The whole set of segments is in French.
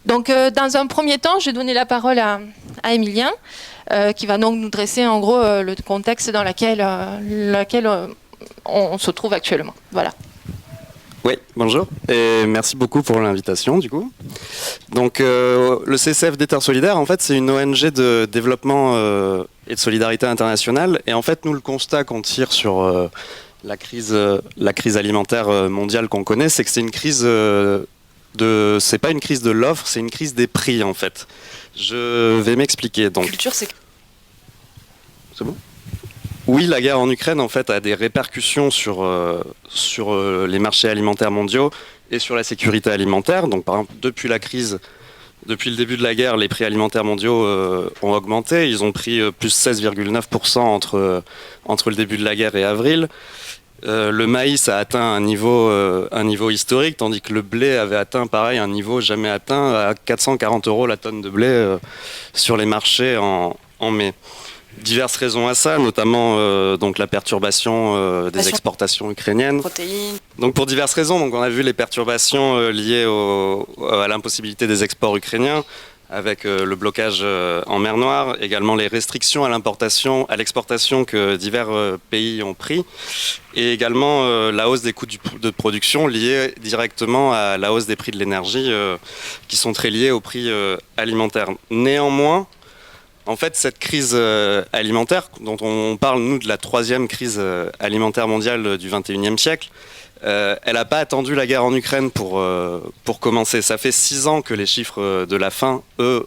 Donc, dans un premier temps, je vais donner la parole à Emilien, qui va donc nous dresser en gros le contexte dans lequel on se trouve actuellement. Voilà. Oui, bonjour et merci beaucoup pour l'invitation du coup. Donc le CCF des Terres Solidaires, en fait, c'est une ONG de développement et de solidarité internationale. Et en fait, nous, le constat qu'on tire sur la crise alimentaire mondiale qu'on connaît, c'est que c'est une crise c'est pas une crise de l'offre, c'est une crise des prix en fait. Je vais m'expliquer. Donc, Culture, c'est bon. Oui, la guerre en Ukraine en fait a des répercussions sur les marchés alimentaires mondiaux et sur la sécurité alimentaire. Donc, par exemple, depuis le début de la guerre, les prix alimentaires mondiaux ont augmenté. Ils ont pris plus 16,9% entre le début de la guerre et avril. Le maïs a atteint un niveau historique, tandis que le blé avait atteint, pareil, un niveau jamais atteint, à 440 € la tonne de blé sur les marchés en mai. Diverses raisons à ça, notamment donc la perturbation des exportations ukrainiennes. protéines. Donc pour diverses raisons, donc on a vu les perturbations liées à l'impossibilité des exports ukrainiens, avec le blocage en mer Noire, également les restrictions à l'exportation que divers pays ont pris, et également la hausse des coûts de production liée directement à la hausse des prix de l'énergie, qui sont très liés aux prix alimentaires. Néanmoins, en fait, cette crise alimentaire, dont on parle, nous, de la troisième crise alimentaire mondiale du XXIe siècle, elle n'a pas attendu la guerre en Ukraine pour commencer. Ça fait 6 ans que les chiffres de la faim, eux,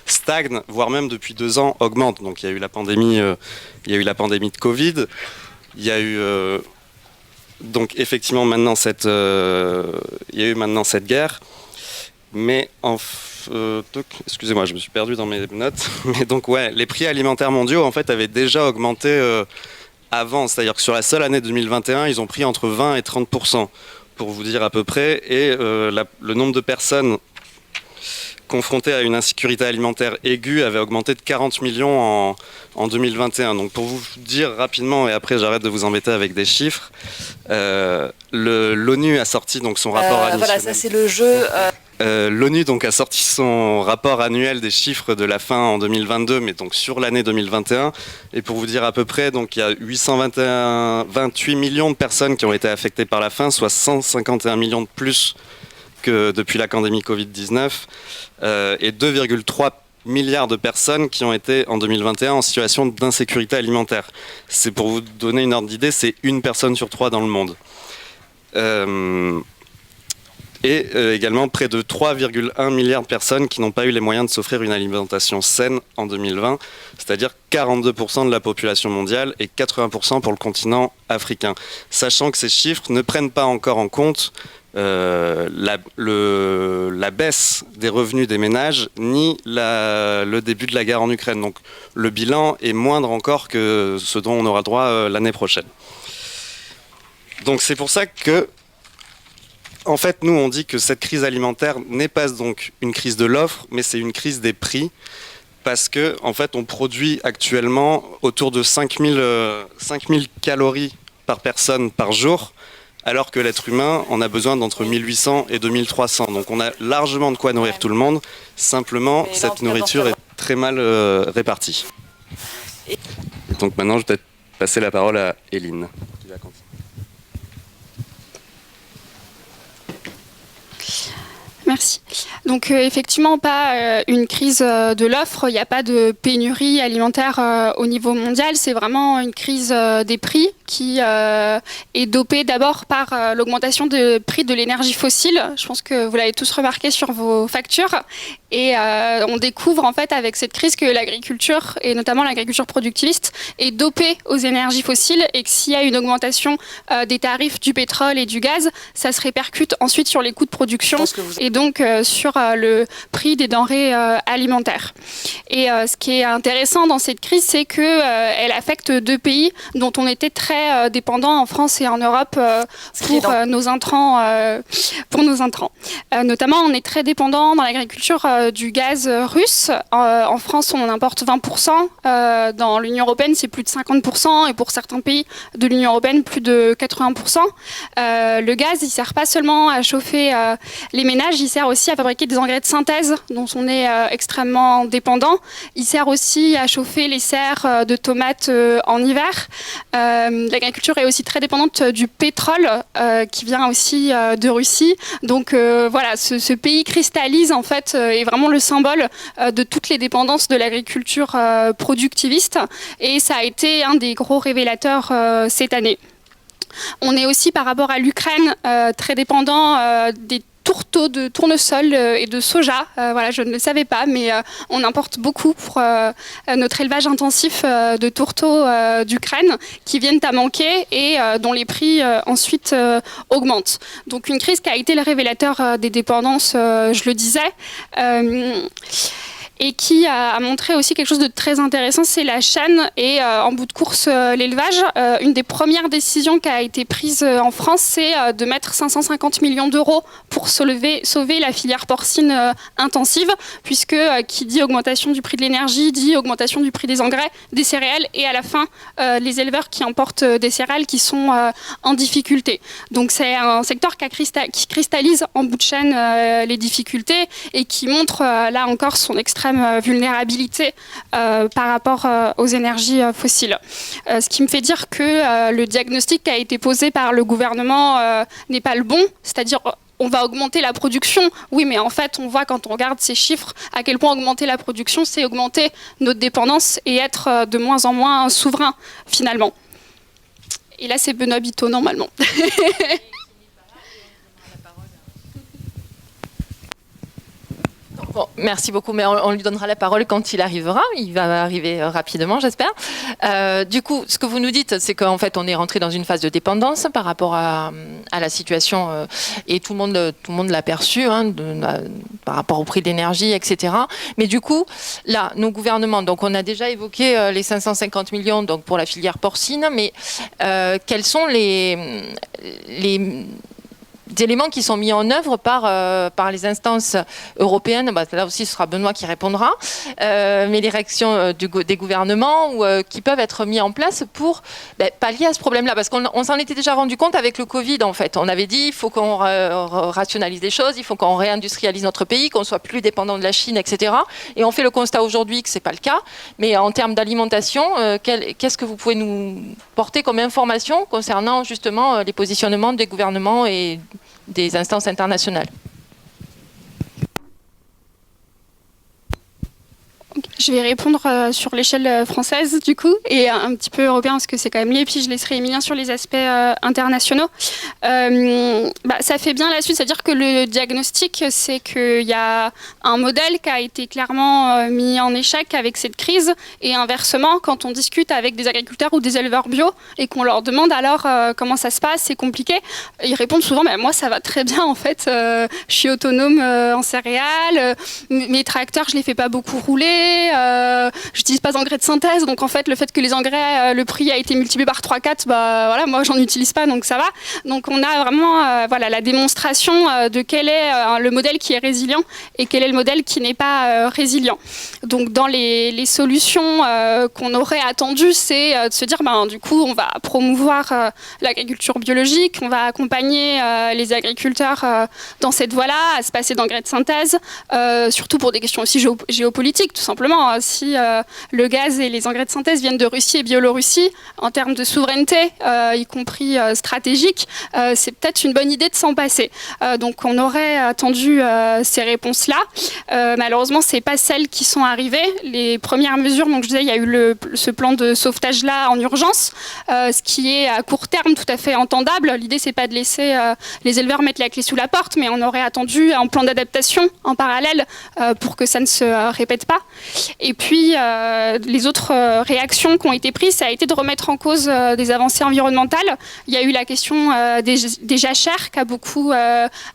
stagnent, voire même depuis 2 ans augmentent. Donc il y a eu la pandémie de Covid, il y a eu donc effectivement maintenant cette guerre, mais excusez-moi, je me suis perdu dans mes notes. Mais donc ouais, les prix alimentaires mondiaux en fait avaient déjà augmenté avant, c'est-à-dire que sur la seule année 2021, ils ont pris entre 20 et 30%, pour vous dire à peu près, et le nombre de personnes confrontées à une insécurité alimentaire aiguë avait augmenté de 40 millions en 2021. Donc pour vous dire rapidement, et après j'arrête de vous embêter avec des chiffres, l'ONU a sorti donc son rapport annuel. Voilà, ça c'est le jeu. L'ONU donc a sorti son rapport annuel des chiffres de la faim en 2022, mais donc sur l'année 2021. Et pour vous dire à peu près, donc il y a 828 millions de personnes qui ont été affectées par la faim, soit 151 millions de plus que depuis la pandémie Covid-19, et 2,3 milliards de personnes qui ont été en 2021 en situation d'insécurité alimentaire. C'est pour vous donner une ordre d'idée, c'est une personne sur 3 dans le monde. Et également près de 3,1 milliards de personnes qui n'ont pas eu les moyens de s'offrir une alimentation saine en 2020, c'est-à-dire 42% de la population mondiale et 80% pour le continent africain. Sachant que ces chiffres ne prennent pas encore en compte la baisse des revenus des ménages, ni le début de la guerre en Ukraine. Donc le bilan est moindre encore que ce dont on aura droit l'année prochaine. Donc c'est pour ça que en fait, nous, on dit que cette crise alimentaire n'est pas donc une crise de l'offre, mais c'est une crise des prix, parce que en fait, on produit actuellement autour de 5000 calories par personne par jour, alors que l'être humain en a besoin d'entre 1800 et 2300. Donc on a largement de quoi nourrir tout le monde, simplement cette nourriture est très mal répartie. Et donc maintenant, je vais peut-être passer la parole à Éline, qui va continuer. Merci. Donc effectivement, pas une crise de l'offre, il n'y a pas de pénurie alimentaire au niveau mondial, c'est vraiment une crise des prix qui est dopée d'abord par l'augmentation des prix de l'énergie fossile. Je pense que vous l'avez tous remarqué sur vos factures. Et on découvre en fait avec cette crise que l'agriculture, et notamment l'agriculture productiviste, est dopée aux énergies fossiles et que s'il y a une augmentation des tarifs du pétrole et du gaz, ça se répercute ensuite sur les coûts de production et donc sur le prix des denrées alimentaires. Et ce qui est intéressant dans cette crise, c'est qu'elle affecte 2 pays dont on était très très dépendants en France et en Europe pour nos intrants. Notamment, on est très dépendant dans l'agriculture du gaz russe. En France, on en importe 20%. Dans l'Union européenne, c'est plus de 50%. Et pour certains pays de l'Union européenne, plus de 80%. Le gaz, il ne sert pas seulement à chauffer les ménages, il sert aussi à fabriquer des engrais de synthèse dont on est extrêmement dépendant. Il sert aussi à chauffer les serres de tomates en hiver. L'agriculture est aussi très dépendante du pétrole qui vient aussi de Russie. Donc voilà, ce pays cristallise en fait est vraiment le symbole de toutes les dépendances de l'agriculture productiviste et ça a été un des gros révélateurs cette année. On est aussi par rapport à l'Ukraine très dépendant des tourteaux de tournesol et de soja. Voilà, je ne le savais pas, mais on importe beaucoup pour notre élevage intensif de tourteaux d'Ukraine qui viennent à manquer et dont les prix ensuite augmentent. Donc une crise qui a été le révélateur des dépendances, je le disais. Et qui a montré aussi quelque chose de très intéressant, c'est la chaîne et en bout de course l'élevage. Une des premières décisions qui a été prise en France, c'est de mettre 550 millions d'euros pour sauver la filière porcine intensive, puisque qui dit augmentation du prix de l'énergie, dit augmentation du prix des engrais, des céréales, et à la fin, les éleveurs qui importent des céréales qui sont en difficulté. Donc c'est un secteur qui cristallise en bout de chaîne les difficultés et qui montre là encore son extrême vulnérabilité par rapport aux énergies fossiles. Ce qui me fait dire que le diagnostic qui a été posé par le gouvernement n'est pas le bon, c'est-à-dire on va augmenter la production. Oui, mais en fait, on voit quand on regarde ces chiffres à quel point augmenter la production, c'est augmenter notre dépendance et être de moins en moins souverain, finalement. Et là, c'est Benoît Biteau, normalement. Bon, merci beaucoup, mais on lui donnera la parole quand il arrivera. Il va arriver rapidement, j'espère. Du coup, ce que vous nous dites, c'est qu'en fait, on est rentré dans une phase de dépendance par rapport à la situation, et tout le monde l'a perçu, par rapport au prix de l'énergie, etc. Mais du coup, là, nos gouvernements, donc on a déjà évoqué les 550 millions donc, pour la filière porcine, mais quels sont les éléments qui sont mis en œuvre par les instances européennes, là aussi ce sera Benoît qui répondra, mais les réactions des gouvernements qui peuvent être mis en place pour pallier à ce problème-là, parce qu'on s'en était déjà rendu compte avec le Covid en fait. On avait dit il faut qu'on rationalise les choses, il faut qu'on réindustrialise notre pays, qu'on soit plus dépendant de la Chine, etc. Et on fait le constat aujourd'hui que c'est pas le cas. Mais en termes d'alimentation, qu'est-ce que vous pouvez nous porter comme information concernant justement les positionnements des gouvernements et des instances internationales? Je vais répondre sur l'échelle française du coup et un petit peu européen parce que c'est quand même lié, puis je laisserai Emilien sur les aspects internationaux. Ça fait bien la suite, c'est-à-dire que le diagnostic, c'est qu'il y a un modèle qui a été clairement mis en échec avec cette crise, et inversement, quand on discute avec des agriculteurs ou des éleveurs bio et qu'on leur demande alors comment ça se passe, c'est compliqué, ils répondent souvent moi ça va très bien en fait, je suis autonome en céréales, mes tracteurs je les fais pas beaucoup rouler, j'utilise pas d'engrais de synthèse, donc en fait le fait que les engrais, le prix a été multiplié par 3-4, voilà, moi j'en utilise pas, donc ça va. Donc on a vraiment la démonstration de quel est le modèle qui est résilient et quel est le modèle qui n'est pas résilient. Donc dans les solutions qu'on aurait attendues, c'est de se dire du coup on va promouvoir l'agriculture biologique, on va accompagner les agriculteurs dans cette voie-là, à se passer d'engrais de synthèse, surtout pour des questions aussi géopolitiques, tout simplement. Si le gaz et les engrais de synthèse viennent de Russie et Biélorussie, en termes de souveraineté, y compris stratégique, c'est peut-être une bonne idée de s'en passer. Donc on aurait attendu ces réponses-là. Malheureusement, ce n'est pas celles qui sont arrivées. Les premières mesures, donc je disais, il y a eu ce plan de sauvetage-là en urgence, ce qui est à court terme tout à fait entendable. L'idée, c'est pas de laisser les éleveurs mettre la clé sous la porte, mais on aurait attendu un plan d'adaptation en parallèle pour que ça ne se répète pas. Et puis, les autres réactions qui ont été prises, ça a été de remettre en cause des avancées environnementales. Il y a eu la question des jachères qui a beaucoup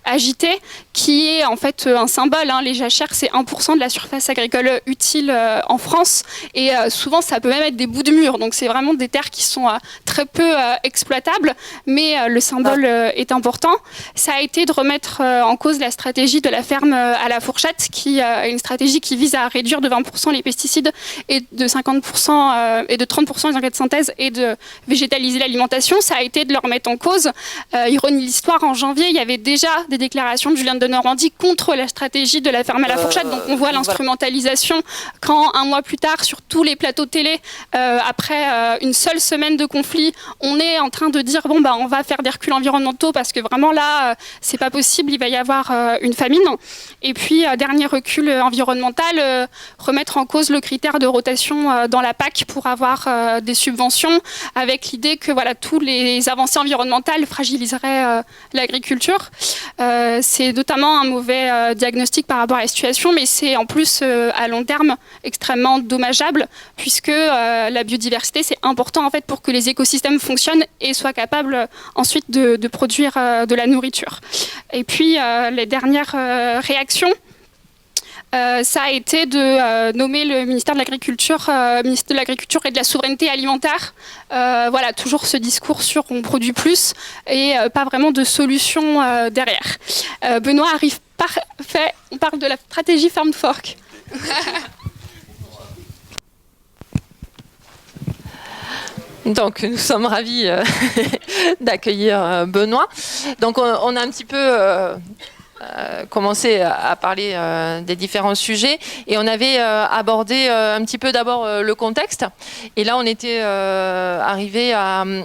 agité, qui est en fait un symbole. Les jachères, c'est 1% de la surface agricole utile en France. Et souvent, ça peut même être des bouts de mur. Donc, c'est vraiment des terres qui sont très peu exploitables. Mais le symbole est important. Ça a été de remettre en cause la stratégie de la ferme à la fourchette, qui est une stratégie qui vise à réduire de 20% les pesticides et de 50% et de 30% les engrais de synthèse et de végétaliser l'alimentation. Ça a été de le remettre en cause. Ironie de l'histoire, en janvier, il y avait déjà des déclarations de Julien Denormandie contre la stratégie de la ferme à la fourchette. Donc on voit l'instrumentalisation quand un mois plus tard, sur tous les plateaux télé, après une seule semaine de conflit, on est en train de dire bon on va faire des reculs environnementaux parce que vraiment là c'est pas possible, il va y avoir une famine. Et puis dernier recul environnemental, remettre en cause le critère de rotation dans la PAC pour avoir des subventions, avec l'idée que voilà, tous les avancées environnementales fragiliseraient l'agriculture. C'est notamment un mauvais diagnostic par rapport à la situation, mais c'est en plus à long terme extrêmement dommageable, puisque la biodiversité c'est important en fait pour que les écosystèmes fonctionnent et soient capables ensuite de produire de la nourriture. Et puis les dernières réactions, ça a été de nommer le ministère de l'Agriculture, ministre de l'Agriculture et de la Souveraineté alimentaire. Voilà, toujours ce discours sur on produit plus et pas vraiment de solution derrière. Benoît arrive parfait, on parle de la stratégie Farm to Fork. Donc nous sommes ravis d'accueillir Benoît. Donc on a un petit peu commencé à parler des différents sujets et on avait abordé un petit peu d'abord le contexte, et là on était arrivé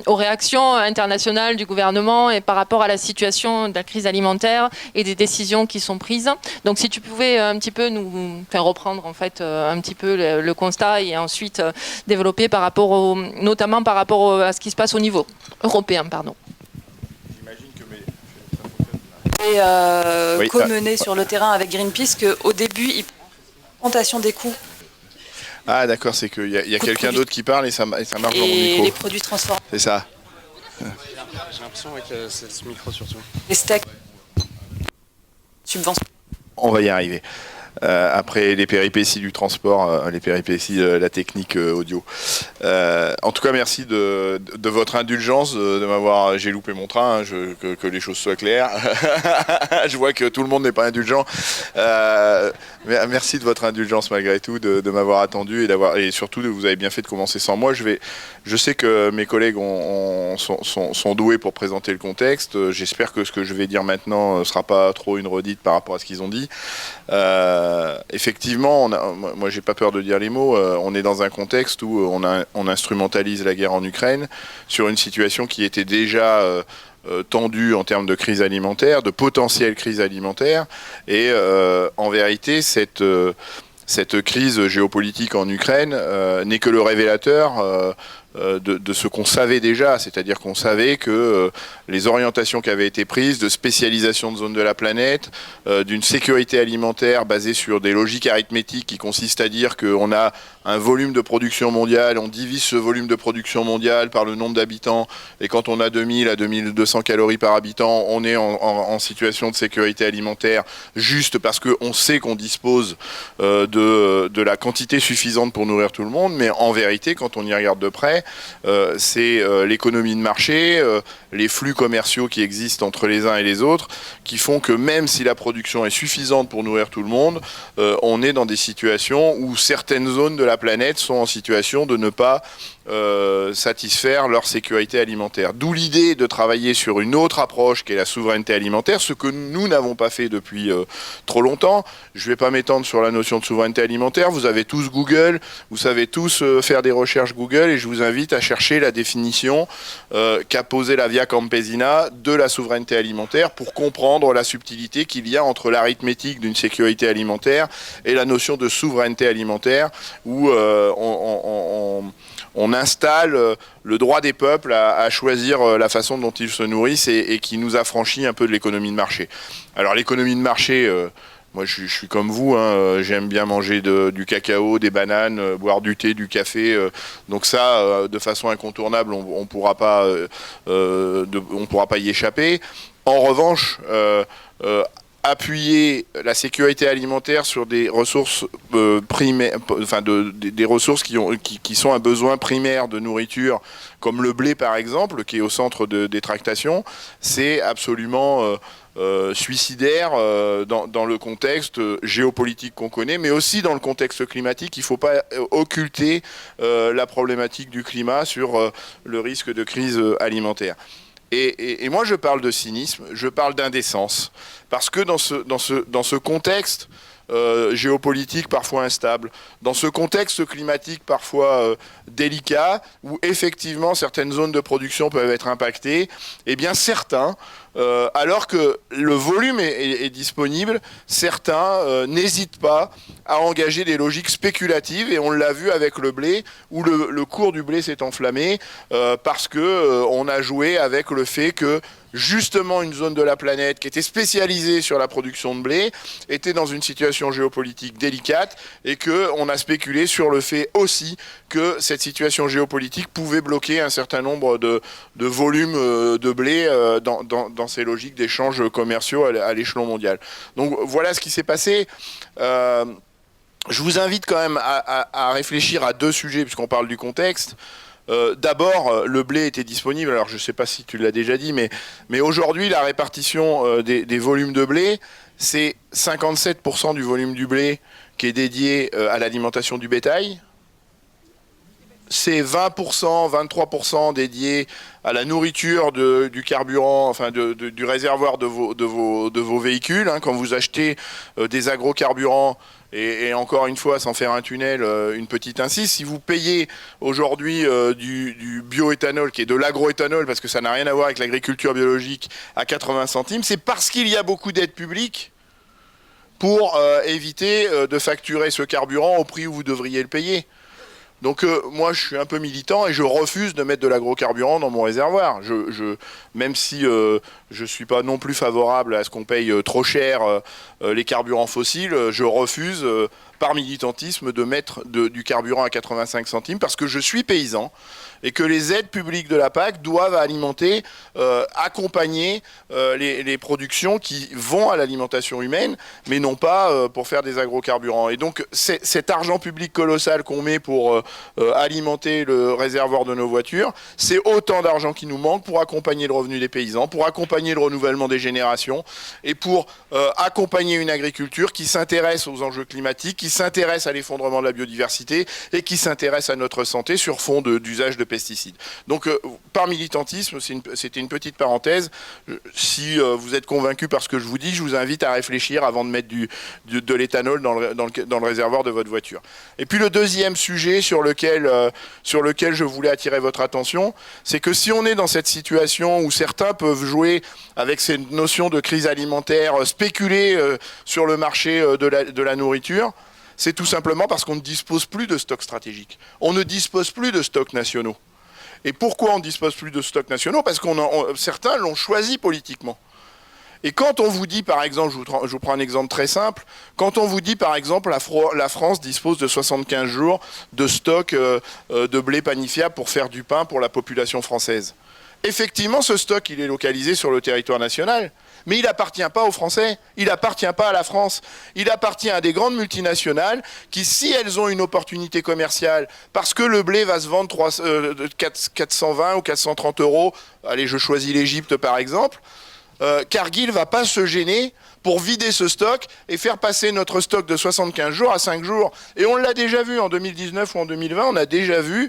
aux réactions internationales du gouvernement et par rapport à la situation de la crise alimentaire et des décisions qui sont prises. Donc si tu pouvais un petit peu nous faire reprendre en fait un petit peu le constat et ensuite développer par rapport notamment par rapport à ce qui se passe au niveau européen, pardon. Et co-mené sur le terrain avec Greenpeace qu'au début, il augmentation des coûts. Ah d'accord, c'est qu'il y a quelqu'un d'autre qui parle et ça marche dans mon micro. Et les produits transformés. C'est ça. J'ai l'impression que c'est ce micro surtout. Les steaks. Subventions. On va y arriver. Après les péripéties du transport, les péripéties de la technique audio. En tout cas, merci de votre indulgence, de m'avoir... J'ai loupé mon train, que les choses soient claires. Je vois que tout le monde n'est pas indulgent. Merci de votre indulgence malgré tout, de m'avoir attendu et surtout vous avez bien fait de commencer sans moi. Je sais que mes collègues sont doués pour présenter le contexte. J'espère que ce que je vais dire maintenant ne sera pas trop une redite par rapport à ce qu'ils ont dit. Effectivement, moi j'ai pas peur de dire les mots, on est dans un contexte où on instrumentalise la guerre en Ukraine sur une situation qui était déjà tendue en termes de crise alimentaire, de potentielle crise alimentaire, et en vérité cette crise géopolitique en Ukraine n'est que le révélateur de ce qu'on savait déjà, c'est-à-dire qu'on savait que les orientations qui avaient été prises de spécialisation de zones de la planète, d'une sécurité alimentaire basée sur des logiques arithmétiques qui consistent à dire qu'on a un volume de production mondiale, on divise ce volume de production mondiale par le nombre d'habitants, et quand on a 2000 à 2200 calories par habitant, on est en situation de sécurité alimentaire juste parce qu'on sait qu'on dispose de la quantité suffisante pour nourrir tout le monde, mais en vérité, quand on y regarde de près, c'est l'économie de marché, les flux commerciaux qui existent entre les uns et les autres, qui font que même si la production est suffisante pour nourrir tout le monde, on est dans des situations où certaines zones de la planète sont en situation de ne pas satisfaire leur sécurité alimentaire. D'où l'idée de travailler sur une autre approche qui est la souveraineté alimentaire, ce que nous n'avons pas fait depuis trop longtemps. Je ne vais pas m'étendre sur la notion de souveraineté alimentaire. Vous avez tous Google, vous savez tous faire des recherches Google, et je vous invite à chercher la définition qu'a posée la Via Campesina de la souveraineté alimentaire pour comprendre la subtilité qu'il y a entre l'arithmétique d'une sécurité alimentaire et la notion de souveraineté alimentaire où on installe le droit des peuples à choisir la façon dont ils se nourrissent et qui nous affranchit un peu de l'économie de marché. Alors l'économie de marché, Moi, je suis comme vous, hein, j'aime bien manger du cacao, des bananes, boire du thé, du café. Donc ça, de façon incontournable, on pourra pas y échapper. En revanche, appuyer la sécurité alimentaire sur des ressources primaires, enfin des ressources qui sont un besoin primaire de nourriture, comme le blé par exemple, qui est au centre des tractations, c'est absolument suicidaire dans le contexte géopolitique qu'on connaît, mais aussi dans le contexte climatique. Il ne faut pas occulter la problématique du climat sur le risque de crise alimentaire. Et moi, je parle de cynisme, je parle d'indécence, parce que dans ce contexte géopolitique parfois instable, dans ce contexte climatique parfois délicat, où effectivement certaines zones de production peuvent être impactées, eh bien certains, alors que le volume est disponible, certains n'hésitent pas à engager des logiques spéculatives, et on l'a vu avec le blé, où le cours du blé s'est enflammé parce que on a joué avec le fait que justement une zone de la planète qui était spécialisée sur la production de blé était dans une situation géopolitique délicate, et qu'on a spéculé sur le fait aussi que cette situation géopolitique pouvait bloquer un certain nombre de volumes de blé dans ces logiques d'échanges commerciaux à l'échelon mondial. Donc voilà ce qui s'est passé. Je vous invite quand même à réfléchir à deux sujets, puisqu'on parle du contexte. D'abord, le blé était disponible, alors je ne sais pas si tu l'as déjà dit, mais aujourd'hui, la répartition des volumes de blé, c'est 57% du volume du blé qui est dédié à l'alimentation du bétail. C'est 20%, 23% dédié à la nourriture du carburant, enfin du réservoir de vos véhicules. Hein, quand vous achetez des agrocarburants, et encore une fois, sans faire un tunnel, une petite incise, si vous payez aujourd'hui du bioéthanol, qui est de l'agroéthanol, parce que ça n'a rien à voir avec l'agriculture biologique, à 80 centimes, c'est parce qu'il y a beaucoup d'aides publiques pour éviter de facturer ce carburant au prix où vous devriez le payer. Donc moi, je suis un peu militant et je refuse de mettre de l'agrocarburant dans mon réservoir. Même si je ne suis pas non plus favorable à ce qu'on paye trop cher les carburants fossiles, je refuse par militantisme de mettre du carburant à 85 centimes parce que je suis paysan et que les aides publiques de la PAC doivent alimenter, accompagner les productions qui vont à l'alimentation humaine, mais non pas pour faire des agrocarburants. Et donc cet argent public colossal qu'on met pour alimenter le réservoir de nos voitures, c'est autant d'argent qui nous manque pour accompagner le revenu des paysans, pour accompagner le renouvellement des générations et pour accompagner une agriculture qui s'intéresse aux enjeux climatiques, qui s'intéresse à l'effondrement de la biodiversité et qui s'intéresse à notre santé sur fond d'usage de pesticides. Donc par militantisme, c'était une petite parenthèse. Si vous êtes convaincu par ce que je vous dis, je vous invite à réfléchir avant de mettre de l'éthanol dans le réservoir de votre voiture. Et puis le deuxième sujet sur lequel je voulais attirer votre attention, c'est que si on est dans cette situation où certains peuvent jouer avec ces notions de crise alimentaire, spéculer sur le marché de la nourriture, c'est tout simplement parce qu'on ne dispose plus de stocks stratégiques. On ne dispose plus de stocks nationaux. Et pourquoi on ne dispose plus de stocks nationaux? Parce que certains l'ont choisi politiquement. Et quand on vous dit, par exemple, je vous prends un exemple très simple, quand on vous dit, par exemple, la France dispose de 75 jours de stock de blé panifiable pour faire du pain pour la population française. Effectivement, ce stock, il est localisé sur le territoire national, mais il n'appartient pas aux Français, il n'appartient pas à la France, il appartient à des grandes multinationales qui, si elles ont une opportunité commerciale, parce que le blé va se vendre 420 ou 430 €, allez, je choisis l'Égypte par exemple, Cargill ne va pas se gêner pour vider ce stock et faire passer notre stock de 75 jours à 5 jours. Et on l'a déjà vu en 2019 ou en 2020, on a déjà vu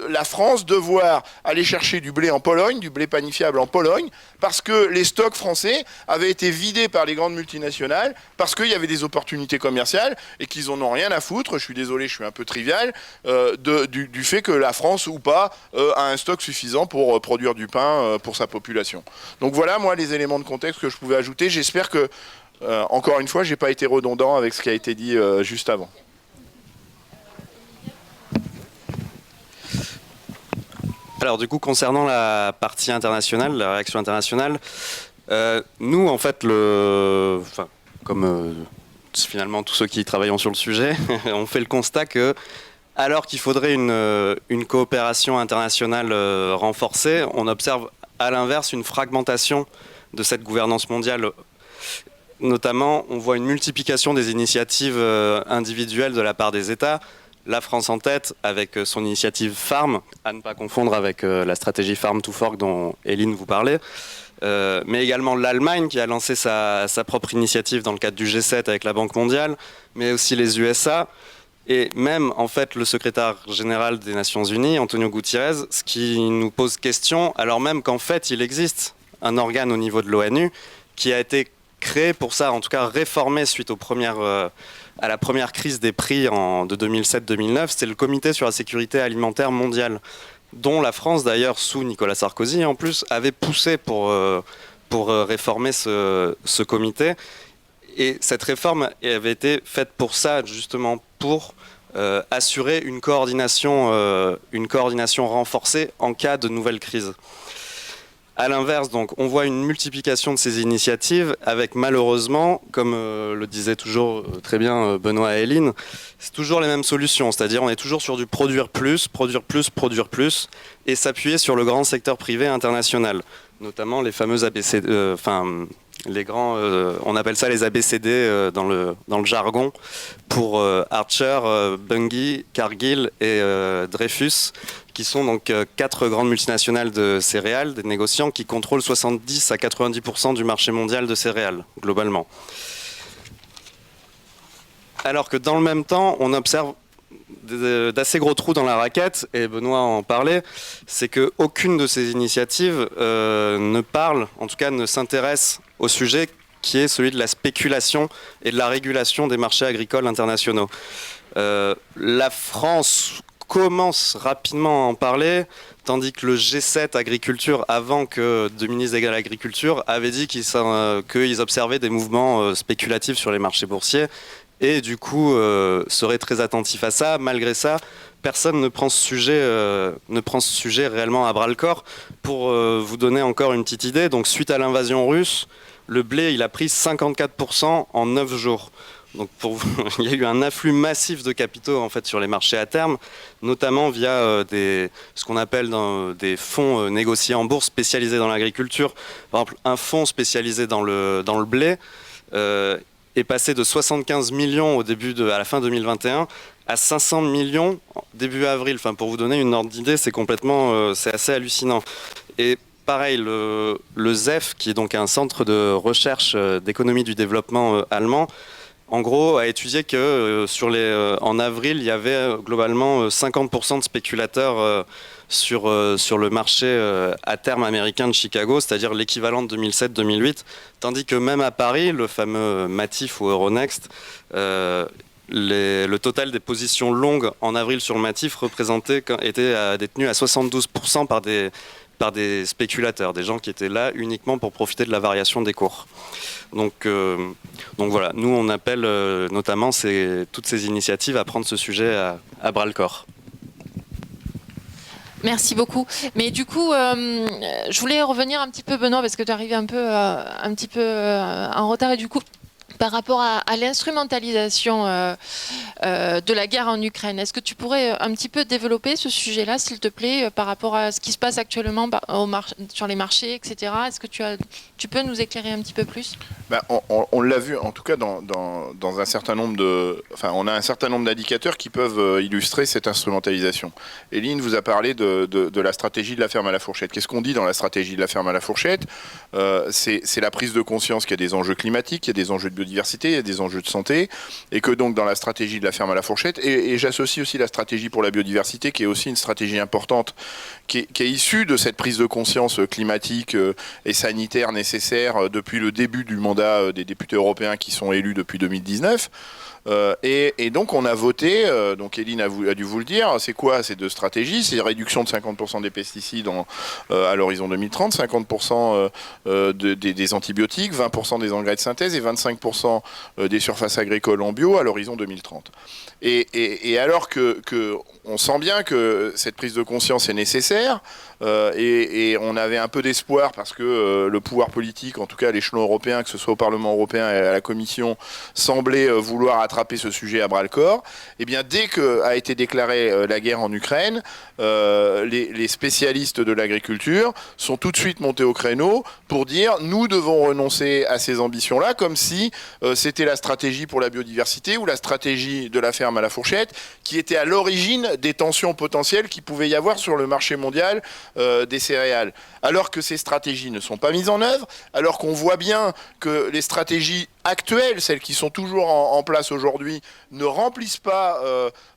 la France devoir aller chercher du blé en Pologne, du blé panifiable en Pologne, parce que les stocks français avaient été vidés par les grandes multinationales, parce qu'il y avait des opportunités commerciales et qu'ils en ont rien à foutre, je suis désolé, je suis un peu trivial, du fait que la France ou pas a un stock suffisant pour produire du pain pour sa population. Donc voilà, moi, les éléments de contexte que je pouvais ajouter. J'espère que encore une fois, je n'ai pas été redondant avec ce qui a été dit juste avant. Alors du coup, concernant la partie internationale, la réaction internationale, nous, en fait, comme finalement tous ceux qui travaillent sur le sujet, on fait le constat que alors qu'il faudrait une coopération internationale renforcée, on observe à l'inverse une fragmentation de cette gouvernance mondiale. Notamment, on voit une multiplication des initiatives individuelles de la part des États. La France en tête avec son initiative Farm, à ne pas confondre avec la stratégie Farm to Fork dont Hélène vous parlait. Mais également l'Allemagne qui a lancé sa propre initiative dans le cadre du G7 avec la Banque mondiale, mais aussi les USA. Et même, en fait, le secrétaire général des Nations Unies, Antonio Gutiérrez, ce qui nous pose question, alors même qu'en fait, il existe un organe au niveau de l'ONU qui a été créé pour ça, en tout cas réformé suite à la première crise des prix de 2007-2009, c'était le Comité sur la sécurité alimentaire mondiale, dont la France, d'ailleurs, sous Nicolas Sarkozy, en plus, avait poussé pour réformer ce comité. Et cette réforme avait été faite pour ça, justement pour assurer une coordination renforcée en cas de nouvelle crise. À l'inverse, donc, on voit une multiplication de ces initiatives avec malheureusement, comme le disait toujours très bien Benoît et Hélène, c'est toujours les mêmes solutions, c'est-à-dire on est toujours sur du produire plus, et s'appuyer sur le grand secteur privé international, notamment les fameux ABCD, les grands, on appelle ça les ABCD dans le jargon, pour Archer, Bunge, Cargill et Dreyfus, qui sont donc 4 grandes multinationales de céréales, des négociants qui contrôlent 70 à 90% du marché mondial de céréales, globalement. Alors que dans le même temps, on observe d'assez gros trous dans la raquette, et Benoît en parlait, c'est qu'aucune de ces initiatives ne parle, en tout cas ne s'intéresse au sujet qui est celui de la spéculation et de la régulation des marchés agricoles internationaux. La France commence rapidement à en parler, tandis que le G7 agriculture, avant que deux ministres égale agriculture, avait dit qu'ils observaient des mouvements spéculatifs sur les marchés boursiers, et du coup seraient très attentifs à ça. Malgré ça, personne ne prend ce sujet réellement à bras-le-corps. Pour vous donner encore une petite idée, donc suite à l'invasion russe, le blé il a pris 54% en 9 jours. Donc il y a eu un afflux massif de capitaux en fait sur les marchés à terme, notamment via ce qu'on appelle des fonds négociés en bourse spécialisés dans l'agriculture. Par exemple, un fonds spécialisé dans le blé est passé de 75 millions à la fin 2021 à 500 millions début avril. Enfin, pour vous donner une ordre d'idée, c'est assez hallucinant. Et pareil, le ZEF, qui est donc un centre de recherche d'économie du développement allemand, en gros, a étudié que en avril, il y avait globalement 50% de spéculateurs sur le marché à terme américain de Chicago, c'est-à-dire l'équivalent de 2007-2008, tandis que même à Paris, le fameux Matif ou Euronext, le total des positions longues en avril sur le Matif était détenu à 72% par des spéculateurs, des gens qui étaient là uniquement pour profiter de la variation des cours. Donc voilà, nous on appelle notamment toutes ces initiatives à prendre ce sujet à bras-le-corps. Merci beaucoup. Mais du coup, je voulais revenir un petit peu, Benoît, parce que tu es arrivé un petit peu en retard, et du coup, par rapport à l'instrumentalisation de la guerre en Ukraine, est-ce que tu pourrais un petit peu développer ce sujet-là, s'il te plaît, par rapport à ce qui se passe actuellement sur les marchés, etc. Est-ce que tu peux nous éclairer un petit peu plus ? On l'a vu, en tout cas, dans un certain nombre on a un certain nombre d'indicateurs qui peuvent illustrer cette instrumentalisation. Hélène vous a parlé de la stratégie de la ferme à la fourchette. Qu'est-ce qu'on dit dans la stratégie de la ferme à la fourchette ? C'est la prise de conscience qu'il y a des enjeux climatiques, il y a des enjeux de biodiversité, il y a des enjeux de santé, et que donc dans la stratégie de la ferme à la fourchette, et j'associe aussi la stratégie pour la biodiversité, qui est aussi une stratégie importante, qui est issue de cette prise de conscience climatique et sanitaire nécessaire depuis le début du mandat des députés européens qui sont élus depuis 2019. Et donc on a voté, donc Eline a dû vous le dire, c'est quoi ces deux stratégies? C'est réduction de 50% des pesticides à l'horizon 2030, 50% des antibiotiques, 20% des engrais de synthèse et 25% des surfaces agricoles en bio à l'horizon 2030. Et alors que on sent bien que cette prise de conscience est nécessaire, et on avait un peu d'espoir parce que le pouvoir politique, en tout cas à l'échelon européen, que ce soit au Parlement européen et à la Commission, semblait vouloir attraper ce sujet à bras-le-corps. Et bien dès qu'a été déclarée la guerre en Ukraine, les spécialistes de l'agriculture sont tout de suite montés au créneau pour dire nous devons renoncer à ces ambitions-là, comme si c'était la stratégie pour la biodiversité ou la stratégie de la ferme à la fourchette qui était à l'origine des tensions potentielles qu'il pouvait y avoir sur le marché mondial des céréales. Alors que ces stratégies ne sont pas mises en œuvre, alors qu'on voit bien que les stratégies actuelles, celles qui sont toujours en place aujourd'hui, ne remplissent pas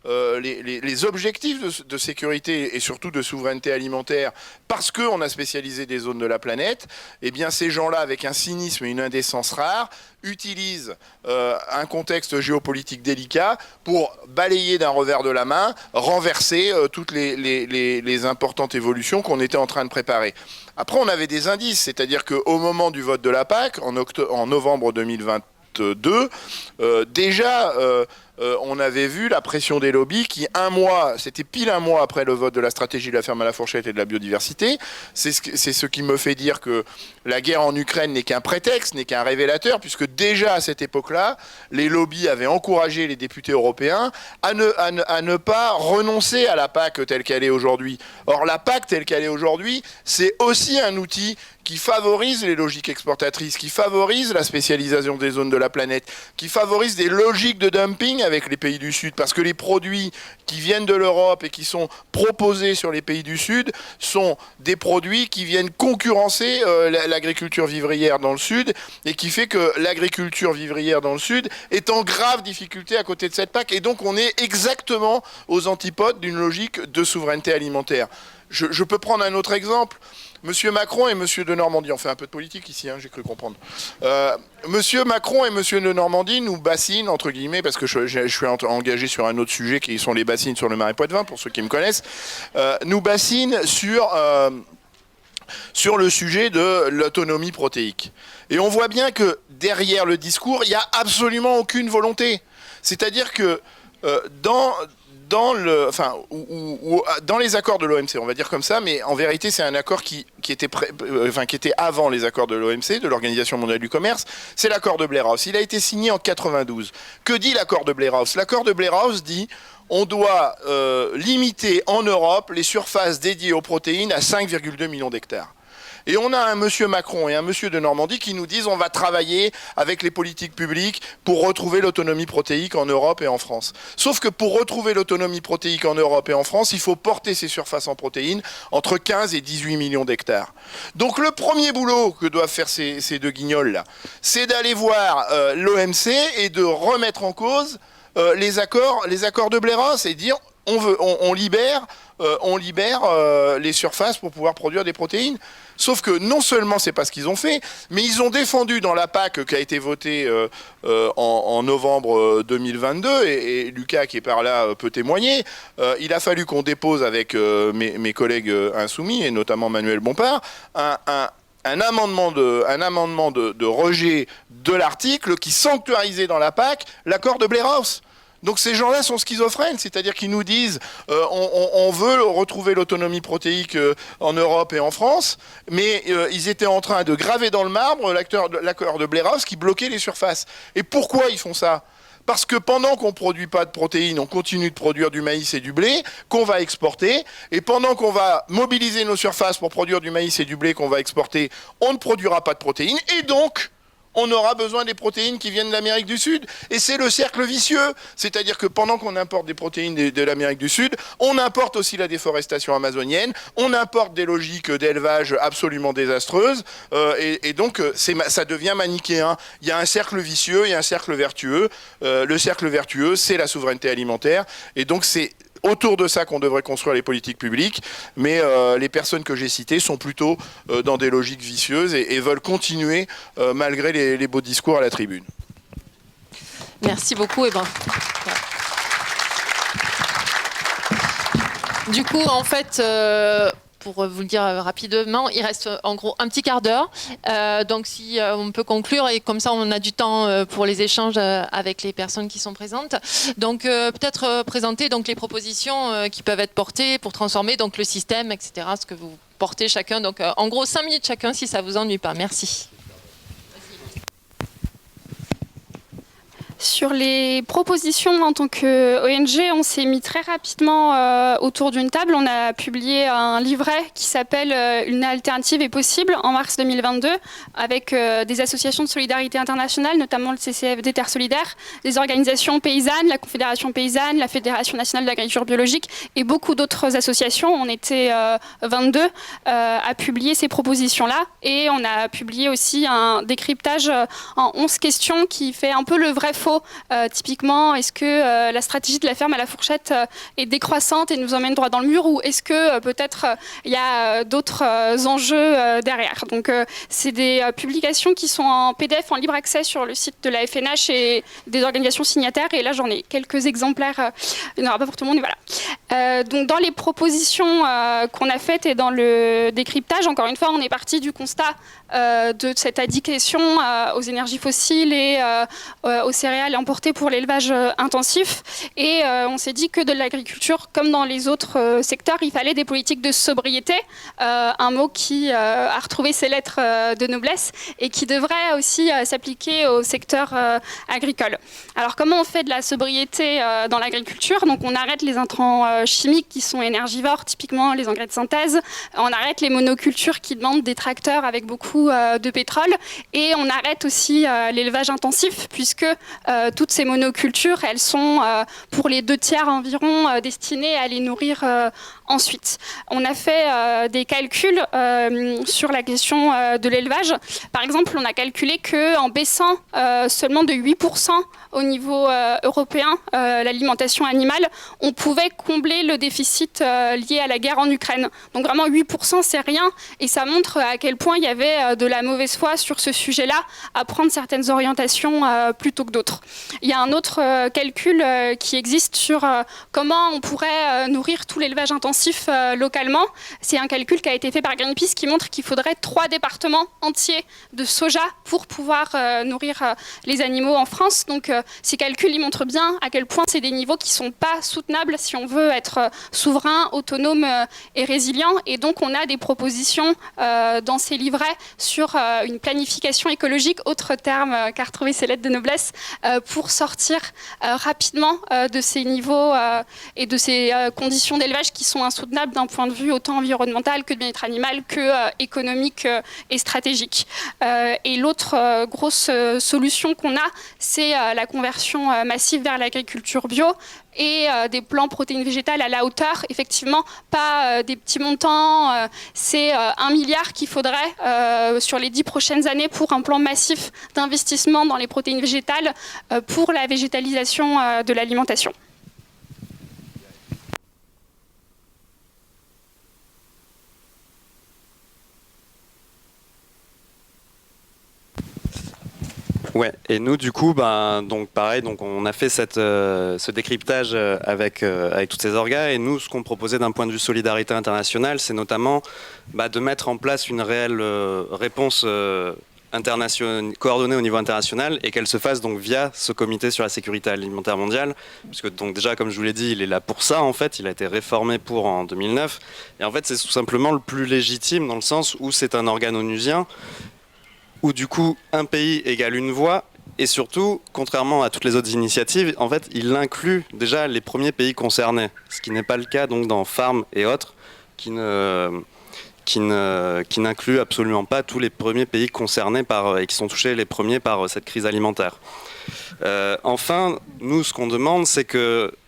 les objectifs de sécurité et surtout de souveraineté alimentaire parce qu'on a spécialisé des zones de la planète, eh bien ces gens-là, avec un cynisme et une indécence rare, utilisent un contexte géopolitique délicat pour balayer d'un revers de la main, renverser toutes les importantes évolutions qu'on était en train de préparer. Après, on avait des indices, c'est-à-dire qu'au moment du vote de la PAC, en novembre 2022, déjà, on avait vu la pression des lobbies qui, c'était pile un mois après le vote de la stratégie de la ferme à la fourchette et de la biodiversité. C'est ce qui me fait dire que la guerre en Ukraine n'est qu'un prétexte, n'est qu'un révélateur, puisque déjà à cette époque-là, les lobbies avaient encouragé les députés européens à ne pas renoncer à la PAC telle qu'elle est aujourd'hui. Or, la PAC telle qu'elle est aujourd'hui, c'est aussi un outil qui favorise les logiques exportatrices, qui favorise la spécialisation des zones de la planète, qui favorise des logiques de dumping avec les pays du Sud, parce que les produits qui viennent de l'Europe et qui sont proposés sur les pays du Sud sont des produits qui viennent concurrencer l'agriculture vivrière dans le Sud, et qui fait que l'agriculture vivrière dans le Sud est en grave difficulté à côté de cette PAC, et donc on est exactement aux antipodes d'une logique de souveraineté alimentaire. Je peux prendre un autre exemple. Monsieur Macron et Monsieur de Normandie, on fait un peu de politique ici, hein, j'ai cru comprendre. Monsieur Macron et Monsieur de Normandie nous bassinent, entre guillemets, parce que je suis engagé sur un autre sujet qui sont les bassines sur le Marais Poitevin, pour ceux qui me connaissent, nous bassinent sur le sujet de l'autonomie protéique. Et on voit bien que derrière le discours, il n'y a absolument aucune volonté. C'est-à-dire que dans les accords de l'OMC, on va dire comme ça, mais en vérité c'est un accord qui était avant les accords de l'OMC, de l'Organisation mondiale du commerce, c'est l'accord de Blair House. Il a été signé en 92. Que dit l'accord de Blair House? L'accord de Blair House dit on doit limiter en Europe les surfaces dédiées aux protéines à 5,2 millions d'hectares. Et on a un monsieur Macron et un monsieur de Normandie qui nous disent on va travailler avec les politiques publiques pour retrouver l'autonomie protéique en Europe et en France. Sauf que pour retrouver l'autonomie protéique en Europe et en France, il faut porter ces surfaces en protéines entre 15 et 18 millions d'hectares. Donc le premier boulot que doivent faire ces deux guignols-là, c'est d'aller voir l'OMC et de remettre en cause les accords de Blair House et dire on libère les surfaces pour pouvoir produire des protéines. Sauf que non seulement c'est pas ce qu'ils ont fait, mais ils ont défendu dans la PAC qui a été votée en novembre 2022, et Lucas qui est par là peut témoigner, il a fallu qu'on dépose avec mes collègues insoumis, et notamment Manuel Bompard, un amendement de rejet de l'article qui sanctuarisait dans la PAC l'accord de Blair House. Donc ces gens-là sont schizophrènes, c'est-à-dire qu'ils nous disent on veut retrouver l'autonomie protéique en Europe et en France, mais ils étaient en train de graver dans le marbre l'accord de Blair House qui bloquait les surfaces. Et pourquoi ils font ça ? Parce que pendant qu'on ne produit pas de protéines, on continue de produire du maïs et du blé qu'on va exporter. Et pendant qu'on va mobiliser nos surfaces pour produire du maïs et du blé qu'on va exporter, on ne produira pas de protéines. Et donc, on aura besoin des protéines qui viennent d'Amérique du Sud. Et c'est le cercle vicieux. C'est-à-dire que pendant qu'on importe des protéines de l'Amérique du Sud, on importe aussi la déforestation amazonienne, on importe des logiques d'élevage absolument désastreuses, et donc ça devient manichéen. Il y a un cercle vicieux et un cercle vertueux. Le cercle vertueux, c'est la souveraineté alimentaire. Et donc c'est autour de ça qu'on devrait construire les politiques publiques, mais les personnes que j'ai citées sont plutôt dans des logiques vicieuses et veulent continuer malgré les beaux discours à la tribune. Merci beaucoup. Et du coup, en fait, pour vous le dire rapidement, il reste en gros un petit quart d'heure. Donc si on peut conclure, et comme ça on a du temps pour les échanges avec les personnes qui sont présentes. Donc peut-être présenter donc les propositions qui peuvent être portées pour transformer donc le système, etc. Ce que vous portez chacun. Donc en gros 5 minutes chacun si ça vous ennuie pas. Merci. Sur les propositions en tant qu'ONG, on s'est mis très rapidement autour d'une table. On a publié un livret qui s'appelle Une alternative est possible en mars 2022 avec des associations de solidarité internationale, notamment le CCFD Terre Solidaire, des organisations paysannes, la Confédération paysanne, la Fédération nationale d'agriculture biologique et beaucoup d'autres associations. On était 22 à publier ces propositions-là et on a publié aussi un décryptage en 11 questions qui fait un peu le vrai-faux. Typiquement, est-ce que la stratégie de la ferme à la fourchette est décroissante et nous emmène droit dans le mur, ou est-ce que peut-être il y a d'autres enjeux derrière. Donc c'est des publications qui sont en PDF, en libre accès sur le site de la FNH et des organisations signataires, et là j'en ai quelques exemplaires, il n'y en aura pas pour tout le monde, mais voilà. Donc dans les propositions qu'on a faites et dans le décryptage, encore une fois, on est parti du constat de cette addiction aux énergies fossiles et aux céréales emportées pour l'élevage intensif. Et on s'est dit que de l'agriculture, comme dans les autres secteurs, il fallait des politiques de sobriété, un mot qui a retrouvé ses lettres de noblesse et qui devrait aussi s'appliquer au secteur agricole. Alors comment on fait de la sobriété dans l'agriculture? Donc on arrête les intrants chimiques qui sont énergivores, typiquement les engrais de synthèse, on arrête les monocultures qui demandent des tracteurs avec beaucoup de pétrole, et on arrête aussi l'élevage intensif, puisque toutes ces monocultures, elles sont pour les 2/3 environ destinées à les nourrir ensuite. On a fait des calculs sur la question de l'élevage. Par exemple, on a calculé qu'en baissant seulement de 8% au niveau européen l'alimentation animale, on pouvait combler le déficit lié à la guerre en Ukraine. Donc vraiment 8%, c'est rien, et ça montre à quel point il y avait de la mauvaise foi sur ce sujet-là, à prendre certaines orientations plutôt que d'autres. Il y a un autre calcul qui existe sur comment on pourrait nourrir tout l'élevage intensif localement. C'est un calcul qui a été fait par Greenpeace qui montre qu'il faudrait 3 départements entiers de soja pour pouvoir nourrir les animaux en France. Donc ces calculs, ils montrent bien à quel point c'est des niveaux qui ne sont pas soutenables si on veut être souverain, autonome et résilient. Et donc on a des propositions dans ces livrets sur une planification écologique, autre terme qu'a retrouvé ses lettres de noblesse, pour sortir rapidement de ces niveaux et de ces conditions d'élevage qui sont insoutenables d'un point de vue autant environnemental que de bien-être animal que économique et stratégique. Et l'autre grosse solution qu'on a, c'est la conversion massive vers l'agriculture bio et des plans protéines végétales à la hauteur. Effectivement, pas des petits montants, c'est 1 milliard qu'il faudrait sur les 10 prochaines années pour un plan massif d'investissement dans les protéines végétales pour la végétalisation de l'alimentation. Ouais, et nous du coup, donc pareil, donc on a fait ce décryptage avec tous ces orgas, et nous ce qu'on proposait d'un point de vue solidarité internationale, c'est notamment de mettre en place une réelle réponse coordonnée au niveau international, et qu'elle se fasse donc via ce comité sur la sécurité alimentaire mondiale, puisque donc déjà comme je vous l'ai dit, il est là pour ça en fait, il a été réformé en 2009, et en fait c'est tout simplement le plus légitime dans le sens où c'est un organe onusien, où du coup un pays égale une voix, et surtout, contrairement à toutes les autres initiatives, en fait, il inclut déjà les premiers pays concernés, ce qui n'est pas le cas donc dans Farm et autres, qui n'inclut absolument pas tous les premiers pays concernés et qui sont touchés les premiers par cette crise alimentaire. Enfin, nous, ce qu'on demande, c'est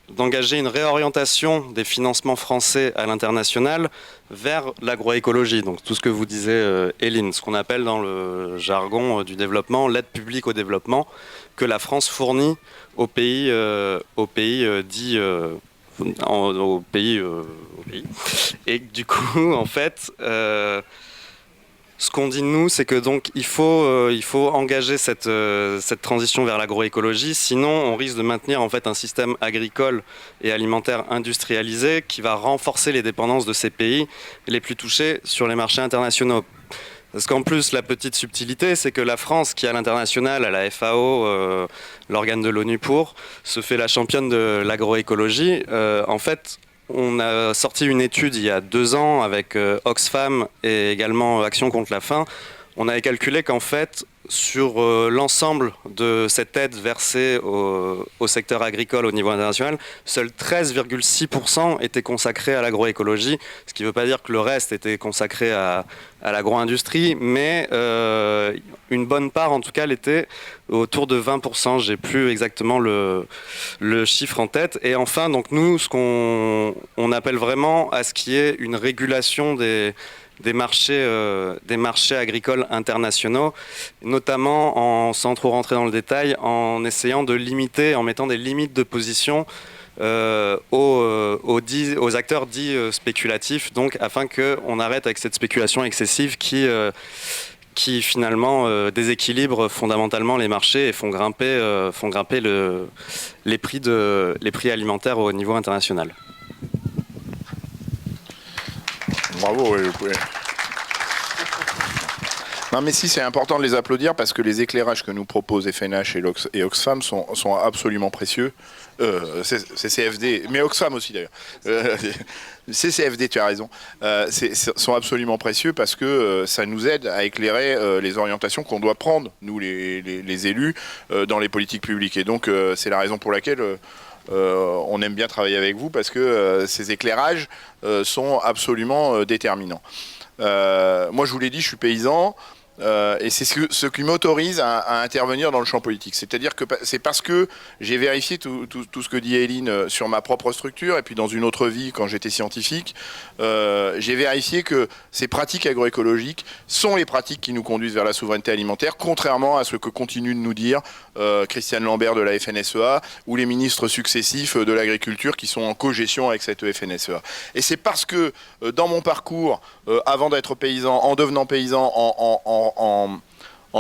d'engager une réorientation des financements français à l'international vers l'agroécologie, donc tout ce que vous disiez, Hélène, ce qu'on appelle dans le jargon du développement l'aide publique au développement, que la France fournit aux pays dits au pays. Et du coup, en fait, Ce qu'on dit nous, c'est que donc il faut engager cette transition vers l'agroécologie, sinon on risque de maintenir en fait un système agricole et alimentaire industrialisé qui va renforcer les dépendances de ces pays les plus touchés sur les marchés internationaux. Parce qu'en plus, la petite subtilité, c'est que la France, qui à l'international, à la FAO, l'organe de l'ONU se fait la championne de l'agroécologie. En fait, on a sorti une étude il y a 2 ans avec Oxfam et également Action contre la faim. On avait calculé qu'en fait, sur l'ensemble de cette aide versée au secteur agricole au niveau international, seuls 13,6% étaient consacrés à l'agroécologie, ce qui ne veut pas dire que le reste était consacré à l'agro-industrie, mais une bonne part en tout cas l'était, autour de 20%, j'ai plus exactement le chiffre en tête. Et enfin, donc nous, ce qu'on appelle vraiment à ce qui est une régulation des marchés agricoles internationaux, notamment sans trop rentrer dans le détail, en essayant de limiter, en mettant des limites de position aux acteurs dits spéculatifs, donc afin qu'on arrête avec cette spéculation excessive qui finalement déséquilibre fondamentalement les marchés et font grimper les prix alimentaires au niveau international. Bravo, oui, vous pouvez. Non mais si, c'est important de les applaudir parce que les éclairages que nous proposent FNH et Oxfam sont absolument précieux. CCFD, mais Oxfam aussi d'ailleurs. CCFD, tu as raison. Sont absolument précieux parce que ça nous aide à éclairer les orientations qu'on doit prendre, nous les élus, dans les politiques publiques. Et donc c'est la raison pour laquelle on aime bien travailler avec vous parce que ces éclairages sont absolument déterminants. Moi, je vous l'ai dit, je suis paysan. Et c'est ce qui m'autorise à intervenir dans le champ politique. C'est-à-dire que c'est parce que j'ai vérifié tout ce que dit Eline sur ma propre structure et puis dans une autre vie quand j'étais scientifique, j'ai vérifié que ces pratiques agroécologiques sont les pratiques qui nous conduisent vers la souveraineté alimentaire, contrairement à ce que continue de nous dire Christiane Lambert de la FNSEA ou les ministres successifs de l'agriculture qui sont en cogestion avec cette FNSEA. Et c'est parce que dans mon parcours, avant d'être paysan, en devenant paysan, en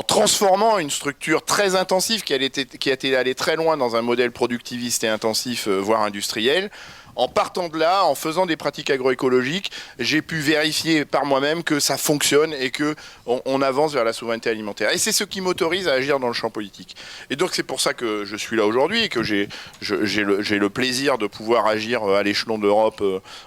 transformant une structure très intensive qui a été allée très loin dans un modèle productiviste et intensif, voire industriel, en partant de là, en faisant des pratiques agroécologiques, j'ai pu vérifier par moi-même que ça fonctionne et qu'on avance vers la souveraineté alimentaire. Et c'est ce qui m'autorise à agir dans le champ politique. Et donc c'est pour ça que je suis là aujourd'hui et que j'ai le plaisir de pouvoir agir à l'échelon d'Europe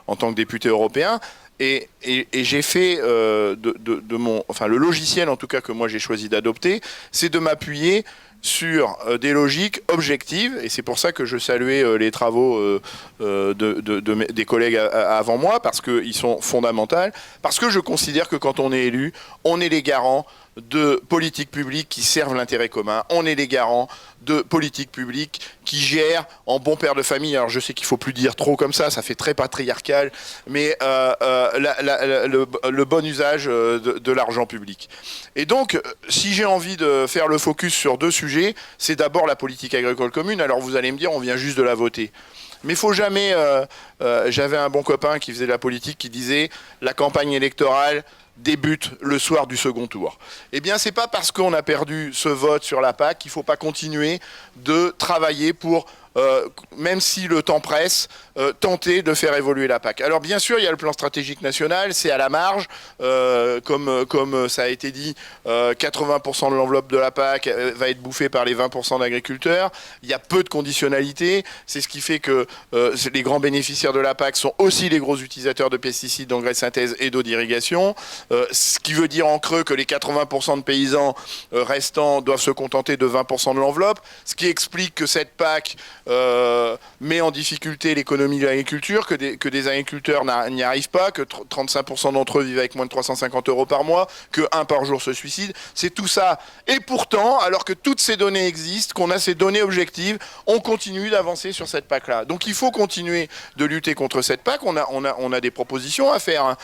en tant que député européen. Et j'ai fait le logiciel en tout cas que moi j'ai choisi d'adopter, c'est de m'appuyer sur des logiques objectives, et c'est pour ça que je saluais les travaux des collègues avant moi, parce qu'ils sont fondamentaux, parce que je considère que quand on est élu, on est les garants de politiques publiques qui servent l'intérêt commun, on est les garants de politiques publiques qui gèrent en bon père de famille. Alors je sais qu'il ne faut plus dire trop comme ça fait très patriarcal, mais le bon usage de l'argent public. Et donc, si j'ai envie de faire le focus sur 2 sujets, c'est d'abord la politique agricole commune. Alors vous allez me dire, on vient juste de la voter. Mais il ne faut jamais... j'avais un bon copain qui faisait de la politique qui disait « la campagne électorale débute le soir du second tour ». Eh bien, c'est pas parce qu'on a perdu ce vote sur la PAC qu'il ne faut pas continuer de travailler pour, même si le temps presse, tenter de faire évoluer la PAC. Alors bien sûr, il y a le plan stratégique national, c'est à la marge, comme ça a été dit, 80% de l'enveloppe de la PAC va être bouffée par les 20% d'agriculteurs. Il y a peu de conditionnalité, c'est ce qui fait que les grands bénéficiaires de la PAC sont aussi les gros utilisateurs de pesticides, d'engrais de synthèse et d'eau d'irrigation, ce qui veut dire en creux que les 80% de paysans restants doivent se contenter de 20% de l'enveloppe, ce qui explique que cette PAC met en difficulté l'économie de l'agriculture, que des agriculteurs n'y arrivent pas, que 35% d'entre eux vivent avec moins de 350 € par mois, que 1 par jour se suicide. C'est tout ça. Et pourtant, alors que toutes ces données existent, qu'on a ces données objectives, on continue d'avancer sur cette PAC-là. Donc il faut continuer de lutter contre cette PAC. On a des propositions à faire. Hein.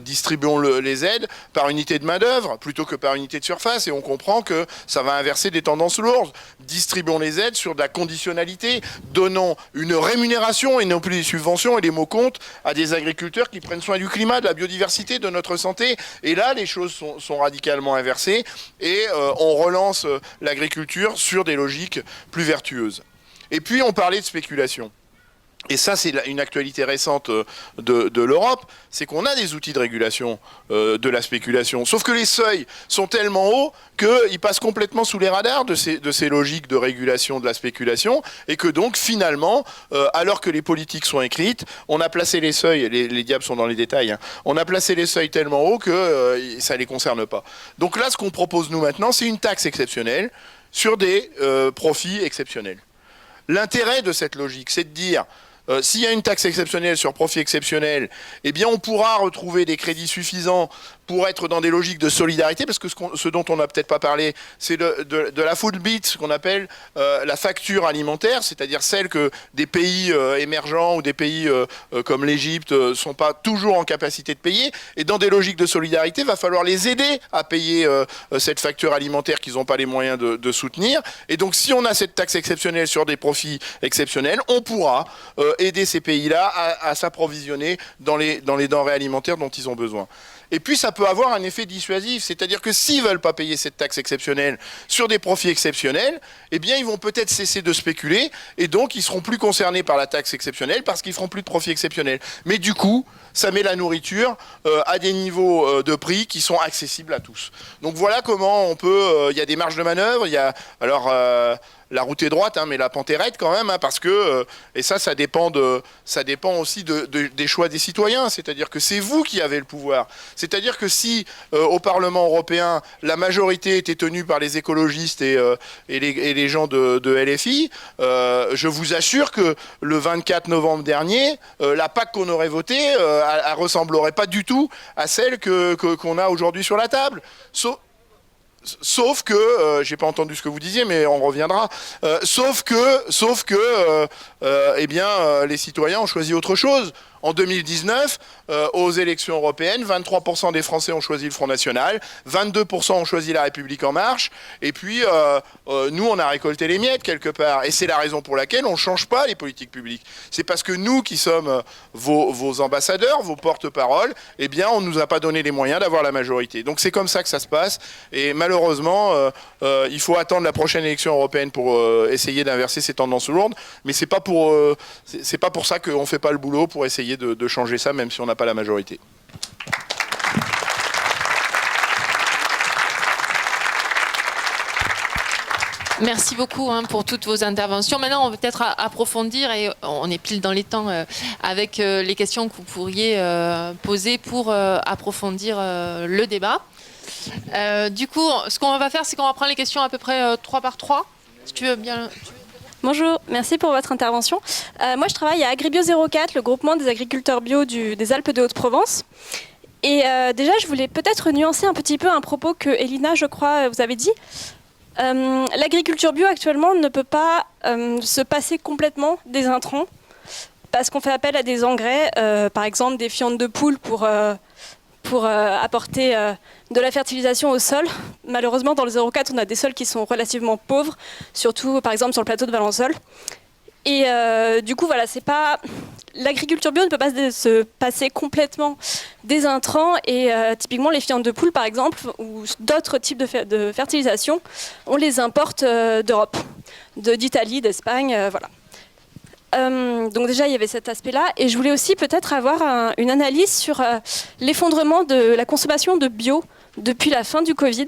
Distribuons les aides par unité de main-d'œuvre plutôt que par unité de surface. Et on comprend que ça va inverser des tendances lourdes. Distribuons les aides sur de la conditionnalité. donnons une rémunération et non plus des subventions et des mots comptent à des agriculteurs qui prennent soin du climat, de la biodiversité, de notre santé. Et là, les choses sont radicalement inversées et on relance l'agriculture sur des logiques plus vertueuses. Et puis, on parlait de spéculation. Et ça, c'est une actualité récente de l'Europe, c'est qu'on a des outils de régulation de la spéculation. Sauf que les seuils sont tellement hauts qu'ils passent complètement sous les radars de ces logiques de régulation de la spéculation, et que donc, finalement, alors que les politiques sont écrites, on a placé les seuils, les diables sont dans les détails, hein, on a placé les seuils tellement hauts que ça ne les concerne pas. Donc là, ce qu'on propose, nous, maintenant, c'est une taxe exceptionnelle sur des profits exceptionnels. L'intérêt de cette logique, c'est de dire... s'il y a une taxe exceptionnelle sur profit exceptionnel, eh bien on pourra retrouver des crédits suffisants pour être dans des logiques de solidarité, parce que ce dont on n'a peut-être pas parlé, c'est de la food bill, ce qu'on appelle la facture alimentaire, c'est-à-dire celle que des pays émergents ou des pays comme l'Égypte ne sont pas toujours en capacité de payer. Et dans des logiques de solidarité, il va falloir les aider à payer cette facture alimentaire qu'ils n'ont pas les moyens de soutenir. Et donc si on a cette taxe exceptionnelle sur des profits exceptionnels, on pourra aider ces pays-là à s'approvisionner dans les denrées alimentaires dont ils ont besoin. Et puis ça peut avoir un effet dissuasif, c'est-à-dire que s'ils ne veulent pas payer cette taxe exceptionnelle sur des profits exceptionnels, eh bien ils vont peut-être cesser de spéculer, et donc ils seront plus concernés par la taxe exceptionnelle parce qu'ils feront plus de profits exceptionnels. Mais du coup, ça met la nourriture à des niveaux de prix qui sont accessibles à tous. Donc voilà comment on peut... Il y a des marges de manœuvre, il y a... Alors... la route est droite, hein, mais la pente est raide quand même, hein, parce que, et ça dépend aussi des choix des citoyens, c'est-à-dire que c'est vous qui avez le pouvoir. C'est-à-dire que si au Parlement européen, la majorité était tenue par les écologistes et les gens de LFI, je vous assure que le 24 novembre dernier, la PAC qu'on aurait votée, elle ressemblerait pas du tout à celle qu'on a aujourd'hui sur la table. Sauf que, j'ai pas entendu ce que vous disiez, mais on reviendra. Sauf que, les citoyens ont choisi autre chose. En 2019, aux élections européennes, 23% des Français ont choisi le Front National, 22% ont choisi La République En Marche, et puis nous, on a récolté les miettes quelque part. Et c'est la raison pour laquelle on ne change pas les politiques publiques. C'est parce que nous, qui sommes vos ambassadeurs, vos porte-paroles, eh bien, on ne nous a pas donné les moyens d'avoir la majorité. Donc c'est comme ça que ça se passe. Et malheureusement, il faut attendre la prochaine élection européenne pour essayer d'inverser ces tendances lourdes. Mais c'est pas pour ça qu'on ne fait pas le boulot pour essayer de changer ça, même si on n'a pas la majorité. Merci beaucoup pour toutes vos interventions. Maintenant, on va peut-être approfondir, et on est pile dans les temps avec les questions que vous pourriez poser pour approfondir le débat. Du coup, ce qu'on va faire, c'est qu'on va prendre les questions à peu près 3 par 3. Si tu veux bien... Bonjour, merci pour votre intervention. Moi, je travaille à Agribio 04, le groupement des agriculteurs bio des Alpes de Haute-Provence. Et déjà, je voulais peut-être nuancer un petit peu un propos que Elina, je crois, vous avez dit. L'agriculture bio, actuellement, ne peut pas se passer complètement des intrants parce qu'on fait appel à des engrais, par exemple des fientes de poule pour apporter de la fertilisation au sol. Malheureusement, dans le 04, on a des sols qui sont relativement pauvres, surtout par exemple sur le plateau de Valençol. Et du coup, voilà, c'est pas... L'agriculture bio ne peut pas se passer complètement des intrants, et typiquement les fientes de poule, par exemple, ou d'autres types de fertilisation, on les importe d'Europe, d'Italie, d'Espagne, voilà. Donc déjà, il y avait cet aspect-là. Et je voulais aussi peut-être avoir une analyse sur l'effondrement de la consommation de bio depuis la fin du Covid.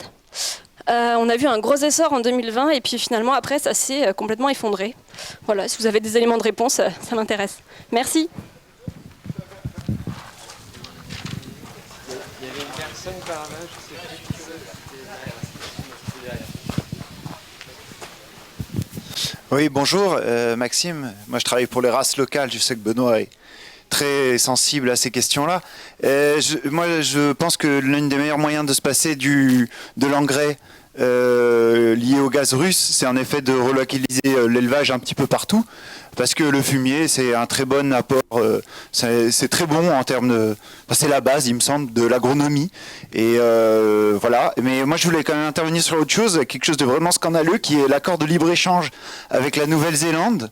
On a vu un gros essor en 2020 et puis finalement, après, ça s'est complètement effondré. Voilà, si vous avez des éléments de réponse, ça m'intéresse. Merci. Il y avait une personne par là, je sais plus qui c'est. Oui, bonjour, Maxime. Moi, je travaille pour les races locales. Je sais que Benoît est très sensible à ces questions-là. Moi, je pense que l'un des meilleurs moyens de se passer de l'engrais lié au gaz russe, c'est en effet de relocaliser l'élevage un petit peu partout. parce que le fumier, c'est un très bon apport, c'est très bon en termes de... c'est la base, il me semble, de l'agronomie. Et voilà. Mais moi, je voulais quand même intervenir sur autre chose, quelque chose de vraiment scandaleux, qui est l'accord de libre-échange avec la Nouvelle-Zélande,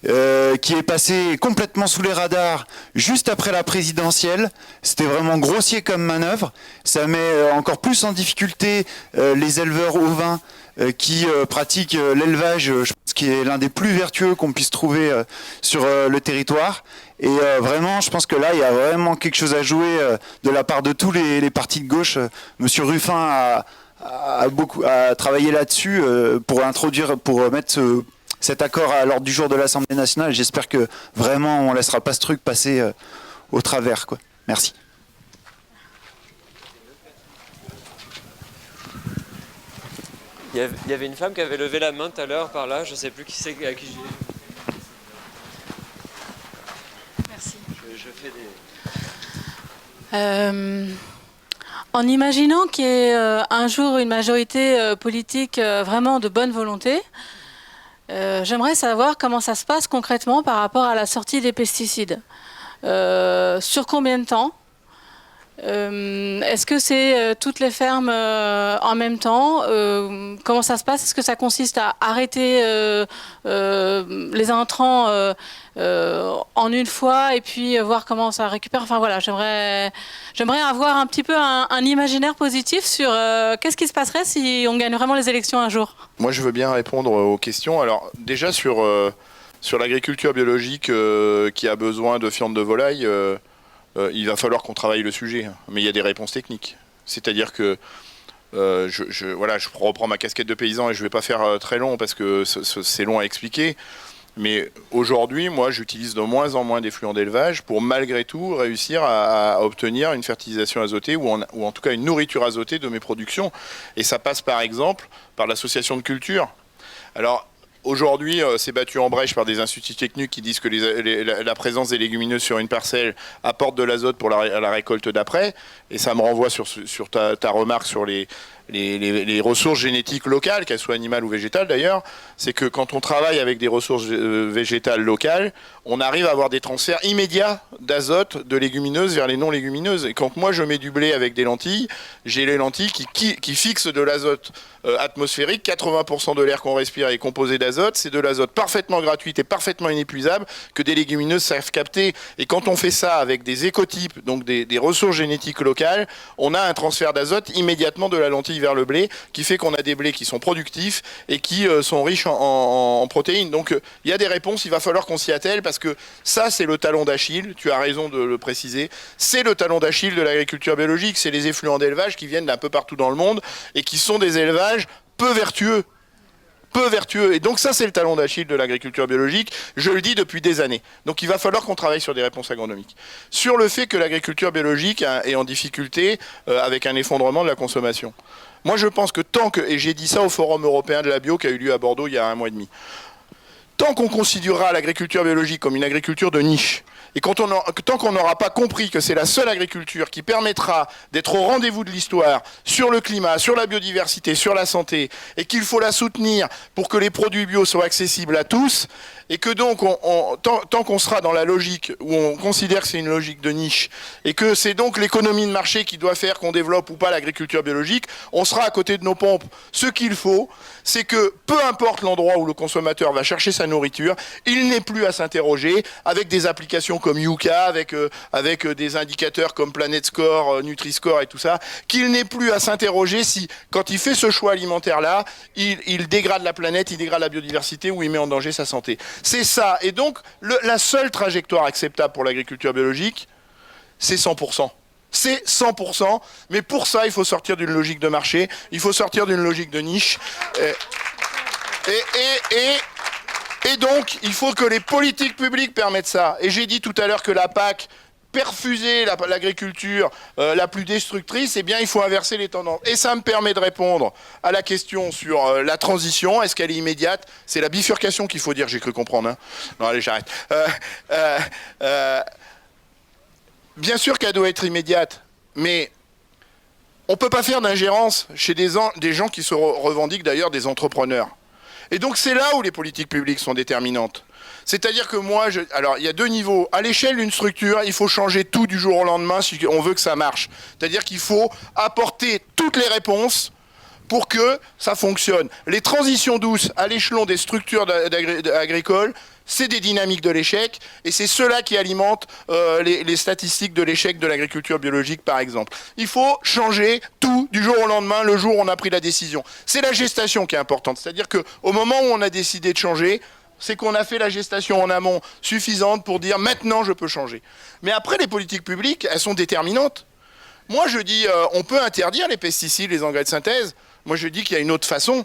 qui est passé complètement sous les radars juste après la présidentielle. C'était vraiment grossier comme manœuvre. Ça met encore plus en difficulté les éleveurs ovins qui pratiquent l'élevage, je pense, qui est l'un des plus vertueux qu'on puisse trouver sur le territoire. Et vraiment, je pense que là, il y a vraiment quelque chose à jouer de la part de tous les partis de gauche. Monsieur Ruffin a travaillé là-dessus pour mettre cet accord à l'ordre du jour de l'Assemblée nationale. J'espère que vraiment, on ne laissera pas ce truc passer au travers, quoi. Merci. Il y avait une femme qui avait levé la main tout à l'heure par là, je ne sais plus qui c'est à qui j'ai... Merci. Je fais des... En imaginant qu'il y ait un jour une majorité politique vraiment de bonne volonté, j'aimerais savoir comment ça se passe concrètement par rapport à la sortie des pesticides. Sur combien de temps ? Est-ce que c'est toutes les fermes en même temps ? Comment ça se passe ? Est-ce que ça consiste à arrêter les intrants en une fois et puis voir comment ça récupère ? Enfin voilà, j'aimerais avoir un petit peu un imaginaire positif sur qu'est-ce qui se passerait si on gagne vraiment les élections un jour. Moi, je veux bien répondre aux questions. Alors, déjà sur l'agriculture biologique qui a besoin de viande de volaille, il va falloir qu'on travaille le sujet, mais il y a des réponses techniques. C'est-à-dire que je reprends ma casquette de paysan et je ne vais pas faire très long parce que c'est long à expliquer. Mais aujourd'hui, moi, j'utilise de moins en moins d'effluents d'élevage pour malgré tout réussir à obtenir une fertilisation azotée ou en tout cas une nourriture azotée de mes productions. Et ça passe par exemple par l'association de culture. Alors, aujourd'hui, c'est battu en brèche par des instituts techniques qui disent que la présence des légumineuses sur une parcelle apporte de l'azote pour la récolte d'après. Et ça me renvoie sur ta remarque sur les ressources génétiques locales, qu'elles soient animales ou végétales d'ailleurs. C'est que quand on travaille avec des ressources végétales locales, on arrive à avoir des transferts immédiats d'azote de légumineuses vers les non-légumineuses. Et quand moi je mets du blé avec des lentilles, j'ai les lentilles qui fixent de l'azote atmosphérique. 80% de l'air qu'on respire est composé d'azote. C'est de l'azote parfaitement gratuit et parfaitement inépuisable que des légumineuses savent capter. Et quand on fait ça avec des écotypes, donc des ressources génétiques locales, on a un transfert d'azote immédiatement de la lentille vers le blé, qui fait qu'on a des blés qui sont productifs et qui sont riches en protéines. Donc il y a des réponses, il va falloir qu'on s'y attelle parce que ça c'est le talon d'Achille, tu as raison de le préciser, c'est le talon d'Achille de l'agriculture biologique, c'est les effluents d'élevage qui viennent d'un peu partout dans le monde et qui sont des élevages peu vertueux. Et donc ça c'est le talon d'Achille de l'agriculture biologique, je le dis depuis des années. Donc il va falloir qu'on travaille sur des réponses agronomiques. Sur le fait que l'agriculture biologique est en difficulté avec un effondrement de la consommation. Moi je pense que et j'ai dit ça au Forum européen de la bio qui a eu lieu à Bordeaux il y a 1 mois et demi, tant qu'on considérera l'agriculture biologique comme une agriculture de niche, et tant qu'on n'aura pas compris que c'est la seule agriculture qui permettra d'être au rendez-vous de l'histoire sur le climat, sur la biodiversité, sur la santé, et qu'il faut la soutenir pour que les produits bio soient accessibles à tous, et que donc, tant qu'on sera dans la logique où on considère que c'est une logique de niche, et que c'est donc l'économie de marché qui doit faire qu'on développe ou pas l'agriculture biologique, on sera à côté de nos pompes. Ce qu'il faut, c'est que peu importe l'endroit où le consommateur va chercher sa nourriture, il n'est plus à s'interroger avec des applications comme Yuka, avec des indicateurs comme Planet Score, Nutri-Score et tout ça, qu'il n'est plus à s'interroger si, quand il fait ce choix alimentaire-là, il dégrade la planète, il dégrade la biodiversité ou il met en danger sa santé. C'est ça. Et donc, la seule trajectoire acceptable pour l'agriculture biologique, c'est 100%. C'est 100%. Mais pour ça, il faut sortir d'une logique de marché, il faut sortir d'une logique de niche. Et donc, il faut que les politiques publiques permettent ça. Et j'ai dit tout à l'heure que la PAC perfusait l'agriculture la plus destructrice, eh bien, il faut inverser les tendances. Et ça me permet de répondre à la question sur la transition. Est-ce qu'elle est immédiate ? C'est la bifurcation qu'il faut dire, j'ai cru comprendre. Hein. Non, allez, j'arrête. Bien sûr qu'elle doit être immédiate, mais on ne peut pas faire d'ingérence chez des gens qui se revendiquent d'ailleurs des entrepreneurs. Et donc c'est là où les politiques publiques sont déterminantes. C'est-à-dire que moi, alors il y a deux niveaux. À l'échelle d'une structure, il faut changer tout du jour au lendemain si on veut que ça marche. C'est-à-dire qu'il faut apporter toutes les réponses pour que ça fonctionne. Les transitions douces à l'échelon des structures agricoles, c'est des dynamiques de l'échec, et c'est cela qui alimente les statistiques de l'échec de l'agriculture biologique, par exemple. Il faut changer tout du jour au lendemain, le jour où on a pris la décision. C'est la gestation qui est importante. C'est-à-dire qu'au moment où on a décidé de changer, c'est qu'on a fait la gestation en amont suffisante pour dire maintenant je peux changer. Mais après, les politiques publiques, elles sont déterminantes. Moi je dis, on peut interdire les pesticides, les engrais de synthèse. Moi je dis qu'il y a une autre façon.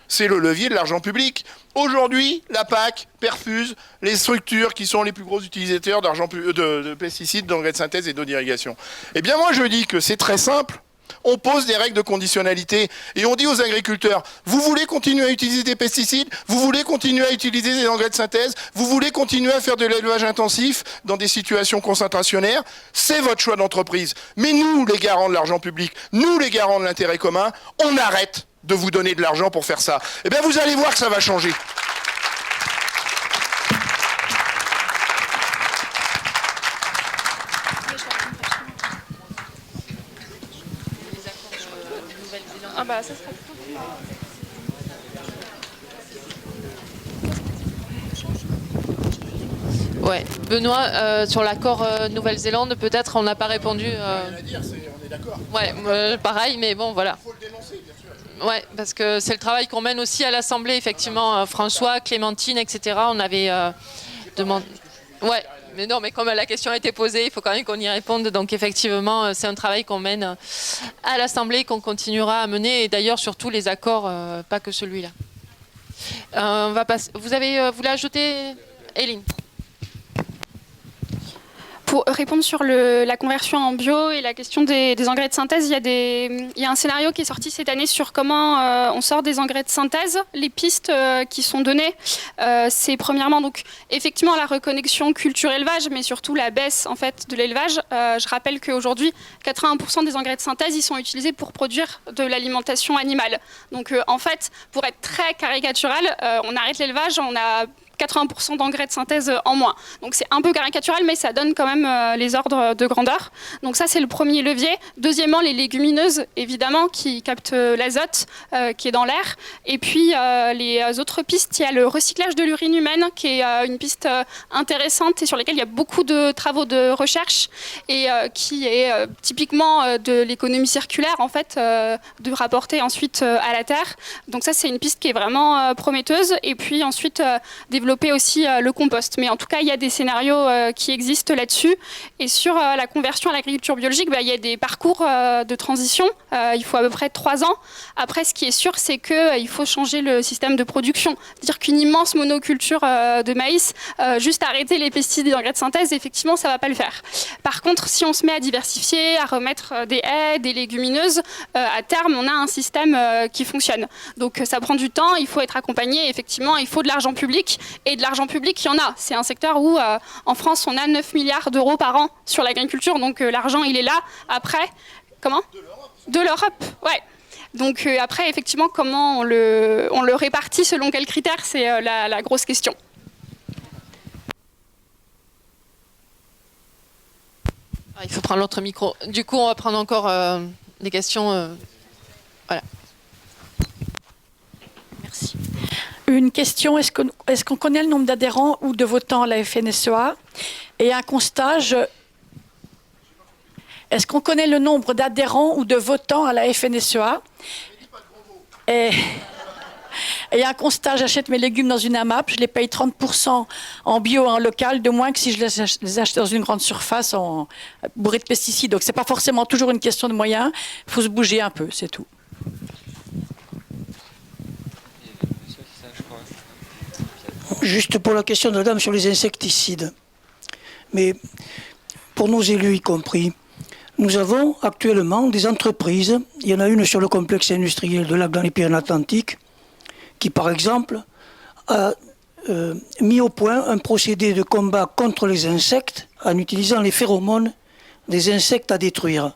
C'est le levier de l'argent public. Aujourd'hui, la PAC perfuse les structures qui sont les plus gros utilisateurs de pesticides, d'engrais de synthèse et d'eau d'irrigation. Eh bien moi je dis que c'est très simple. On pose des règles de conditionnalité et on dit aux agriculteurs, vous voulez continuer à utiliser des pesticides, vous voulez continuer à utiliser des engrais de synthèse, vous voulez continuer à faire de l'élevage intensif dans des situations concentrationnaires, c'est votre choix d'entreprise. Mais nous, les garants de l'argent public, nous, les garants de l'intérêt commun, on arrête de vous donner de l'argent pour faire ça. Eh bien, vous allez voir que ça va changer. Ah bah ça serait plutôt... Ouais, Benoît, sur l'accord Nouvelle-Zélande, peut-être on n'a pas répondu. Rien à dire, on est d'accord. Ouais, pareil, mais bon, voilà. Il faut le dénoncer, bien sûr. Ouais, parce que c'est le travail qu'on mène aussi à l'Assemblée, effectivement. François, Clémentine, etc. On avait demandé. Ouais. Mais non, mais comme la question a été posée, il faut quand même qu'on y réponde. Donc effectivement, c'est un travail qu'on mène à l'Assemblée, qu'on continuera à mener. Et d'ailleurs, sur tous les accords, pas que celui-là. On va passer. Vous voulez ajouter, Hélène? Pour répondre sur la conversion en bio et la question des engrais de synthèse, il y a un scénario qui est sorti cette année sur comment on sort des engrais de synthèse. Les pistes qui sont données, c'est premièrement donc effectivement la reconnexion culture-élevage, mais surtout la baisse en fait de l'élevage. Je rappelle qu'aujourd'hui, 81% des engrais de synthèse ils sont utilisés pour produire de l'alimentation animale. Donc en fait, pour être très caricatural, on arrête l'élevage, on a 80% d'engrais de synthèse en moins. Donc c'est un peu caricatural, mais ça donne quand même les ordres de grandeur. Donc ça, c'est le premier levier. Deuxièmement, les légumineuses, évidemment, qui captent l'azote qui est dans l'air. Et puis, les autres pistes, il y a le recyclage de l'urine humaine, qui est une piste intéressante et sur laquelle il y a beaucoup de travaux de recherche et qui est typiquement de l'économie circulaire, en fait, de rapporter ensuite à la terre. Donc ça, c'est une piste qui est vraiment prometteuse. Et puis ensuite, développer aussi le compost. Mais en tout cas, il y a des scénarios qui existent là-dessus. Et sur la conversion à l'agriculture biologique, il y a des parcours de transition. Il faut à peu près 3 ans. Après, ce qui est sûr, c'est qu'il faut changer le système de production. C'est-à-dire qu'une immense monoculture de maïs, juste arrêter les pesticides et les engrais de synthèse, effectivement, ça ne va pas le faire. Par contre, si on se met à diversifier, à remettre des haies, des légumineuses, à terme, on a un système qui fonctionne. Donc, ça prend du temps, il faut être accompagné. Effectivement, il faut de l'argent public. Et de l'argent public, il y en a. C'est un secteur où, en France, on a 9 milliards d'euros par an sur l'agriculture. Donc, l'argent, il est là. Après, comment ? De l'Europe, ouais. Donc, après, effectivement, comment on le répartit, selon quels critères, c'est la grosse question. Il faut prendre l'autre micro. Du coup, on va prendre encore des questions. Voilà. Merci. Une question, est-ce qu'on connaît le nombre d'adhérents ou de votants à la FNSEA? Et un constat, est-ce qu'on connaît le nombre d'adhérents ou de votants à la FNSEA? Et un constat, j'achète mes légumes dans une AMAP, je les paye 30% en bio, en local, de moins que si je les achète dans une grande surface bourrée de pesticides. Donc ce n'est pas forcément toujours une question de moyens, il faut se bouger un peu, c'est tout. Juste pour la question de la dame sur les insecticides. Mais pour nos élus y compris, nous avons actuellement des entreprises, il y en a une sur le complexe industriel de Lac dans les Pyrénées-Atlantiques, qui par exemple a mis au point un procédé de combat contre les insectes en utilisant les phéromones des insectes à détruire.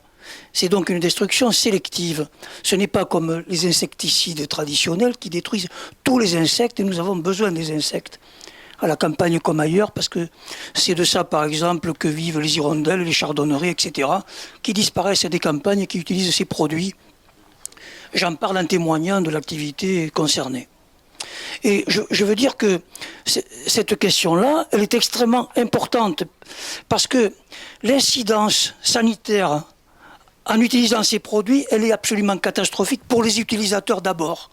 C'est donc une destruction sélective. Ce n'est pas comme les insecticides traditionnels qui détruisent tous les insectes, et nous avons besoin des insectes, à la campagne comme ailleurs, parce que c'est de ça, par exemple, que vivent les hirondelles, les chardonnerets, etc., qui disparaissent des campagnes et qui utilisent ces produits. J'en parle en témoignant de l'activité concernée. Et je veux dire que cette question-là, elle est extrêmement importante, parce que l'incidence sanitaire en utilisant ces produits, elle est absolument catastrophique pour les utilisateurs d'abord.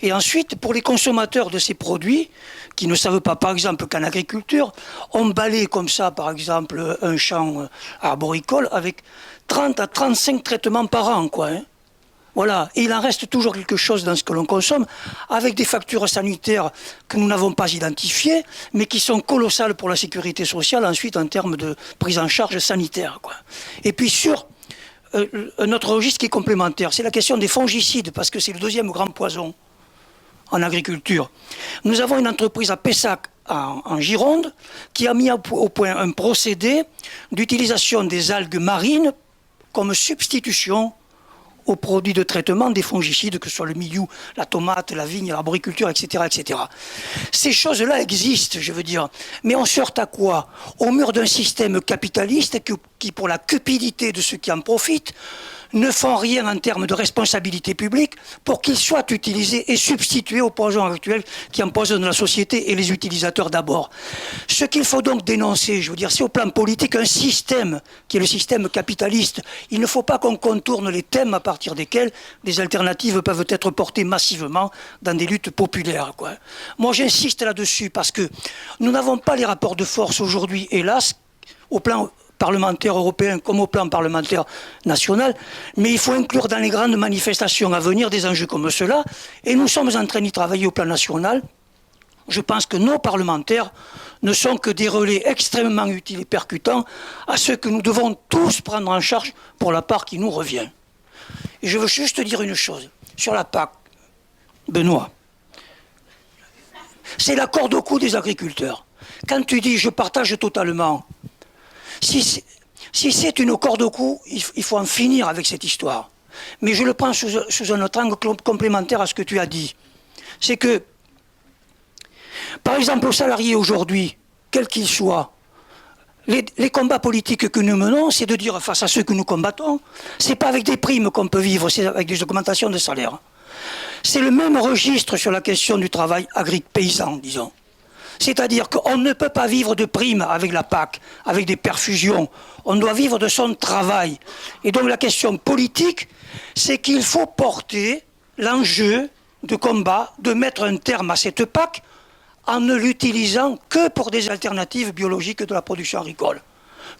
Et ensuite, pour les consommateurs de ces produits, qui ne savent pas, par exemple, qu'en agriculture, on balaye comme ça, par exemple, un champ arboricole avec 30 à 35 traitements par an, quoi. Voilà. Et il en reste toujours quelque chose dans ce que l'on consomme, avec des factures sanitaires que nous n'avons pas identifiées, mais qui sont colossales pour la sécurité sociale, ensuite, en termes de prise en charge sanitaire, quoi. Et puis sur un autre registre qui est complémentaire, c'est la question des fongicides, parce que c'est le deuxième grand poison en agriculture. Nous avons une entreprise à Pessac, en Gironde, qui a mis au point un procédé d'utilisation des algues marines comme substitution aux produits de traitement des fongicides, que ce soit le mildiou, la tomate, la vigne, l'arboriculture, etc., etc. Ces choses-là existent, je veux dire. Mais on se heurte à quoi? Au mur d'un système capitaliste qui, pour la cupidité de ceux qui en profitent, ne font rien en termes de responsabilité publique pour qu'ils soient utilisés et substitués aux poisons actuels qui empoisonnent la société et les utilisateurs d'abord. Ce qu'il faut donc dénoncer, je veux dire, c'est au plan politique un système qui est le système capitaliste. Il ne faut pas qu'on contourne les thèmes à partir desquels des alternatives peuvent être portées massivement dans des luttes populaires, quoi. Moi, j'insiste là-dessus parce que nous n'avons pas les rapports de force aujourd'hui, hélas, au plan parlementaire européen comme au plan parlementaire national, mais il faut inclure dans les grandes manifestations à venir des enjeux comme cela, et nous sommes en train d'y travailler au plan national. Je pense que nos parlementaires ne sont que des relais extrêmement utiles et percutants à ce que nous devons tous prendre en charge pour la part qui nous revient. Et je veux juste dire une chose, sur la PAC, Benoît, c'est la corde au cou des agriculteurs. Quand tu dis « je partage totalement », si c'est une corde au cou, il faut en finir avec cette histoire. Mais je le prends sous un autre angle complémentaire à ce que tu as dit. C'est que, par exemple, aux salariés aujourd'hui, quels qu'ils soient, les combats politiques que nous menons, c'est de dire face à ceux que nous combattons, c'est pas avec des primes qu'on peut vivre, c'est avec des augmentations de salaire. C'est le même registre sur la question du travail paysan, disons. C'est-à-dire qu'on ne peut pas vivre de primes avec la PAC, avec des perfusions. On doit vivre de son travail. Et donc la question politique, c'est qu'il faut porter l'enjeu de combat, de mettre un terme à cette PAC en ne l'utilisant que pour des alternatives biologiques de la production agricole.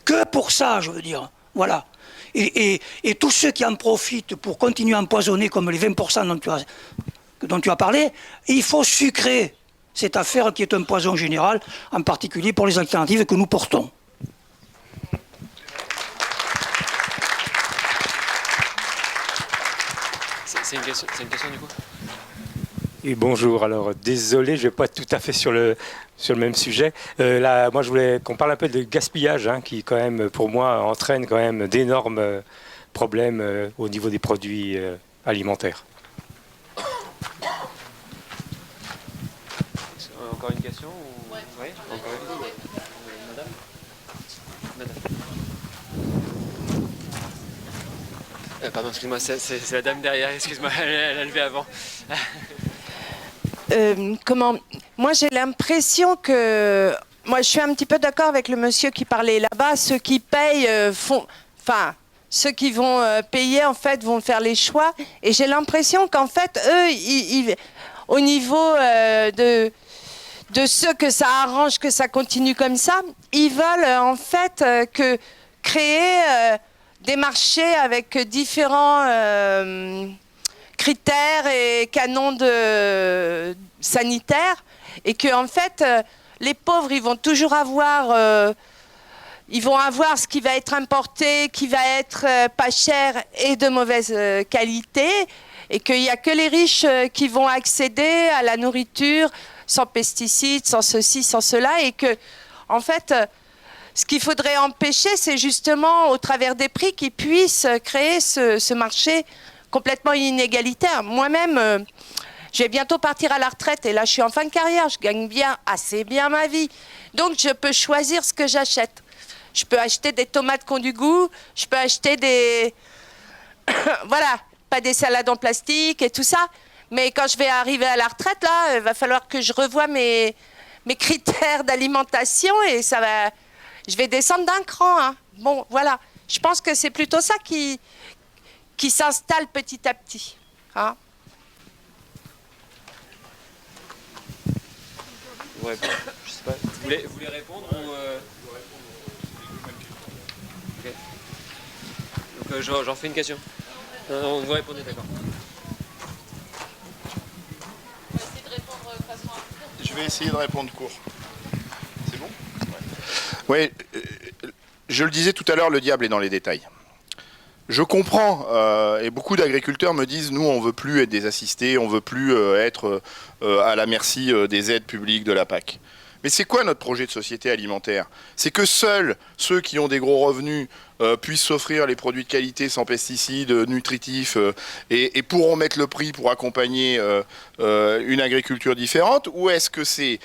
Que pour ça, je veux dire. Voilà. Et tous ceux qui en profitent pour continuer à empoisonner, comme les 20% dont tu as parlé, il faut sucrer cette affaire qui est un poison général, en particulier pour les alternatives que nous portons. C'est une question du coup. Et bonjour, alors désolé, je ne vais pas être tout à fait sur le même sujet. Là, moi je voulais qu'on parle un peu de gaspillage, qui quand même pour moi entraîne quand même d'énormes problèmes au niveau des produits alimentaires. Encore une question ou... Ouais. Oui, encore une. Madame. Pardon, excuse-moi, c'est la dame derrière, excuse-moi, elle a levé avant. Moi j'ai l'impression que... Moi je suis un petit peu d'accord avec le monsieur qui parlait là-bas, ceux qui payent ceux qui vont payer en fait vont faire les choix, et j'ai l'impression qu'en fait eux, au niveau de ceux que ça arrange, que ça continue comme ça, ils veulent en fait créer des marchés avec différents critères et canons sanitaires, et que en fait les pauvres ils vont toujours avoir ce qui va être importé, qui va être pas cher et de mauvaise qualité, et qu'il n'y a que les riches qui vont accéder à la nourriture sans pesticides, sans ceci, sans cela, et que, en fait, Ce qu'il faudrait empêcher, c'est justement, au travers des prix, qu'ils puissent créer ce marché complètement inégalitaire. Moi-même, je vais bientôt partir à la retraite et là, je suis en fin de carrière. Je gagne assez bien ma vie. Donc, je peux choisir ce que j'achète. Je peux acheter des tomates qui ont du goût. Je peux acheter des... voilà, pas des salades en plastique et tout ça. Mais quand je vais arriver à la retraite, là, il va falloir que je revoie mes critères d'alimentation et ça va... Je vais descendre d'un cran. Hein. Bon, voilà. Je pense que c'est plutôt ça qui s'installe petit à petit. Hein. Ouais, je sais pas. Vous voulez répondre ou okay. Donc j'en fais une question. Non, vous répondez, d'accord. Je vais essayer de répondre court. C'est bon ? Ouais. Oui, je le disais tout à l'heure, le diable est dans les détails. Je comprends, et beaucoup d'agriculteurs me disent, nous on veut plus être des assistés, on veut plus être à la merci des aides publiques de la PAC. Mais c'est quoi notre projet de société alimentaire? C'est que seuls ceux qui ont des gros revenus puissent s'offrir les produits de qualité sans pesticides, nutritifs, et pourront mettre le prix pour accompagner une agriculture différente? Ou est-ce que c'est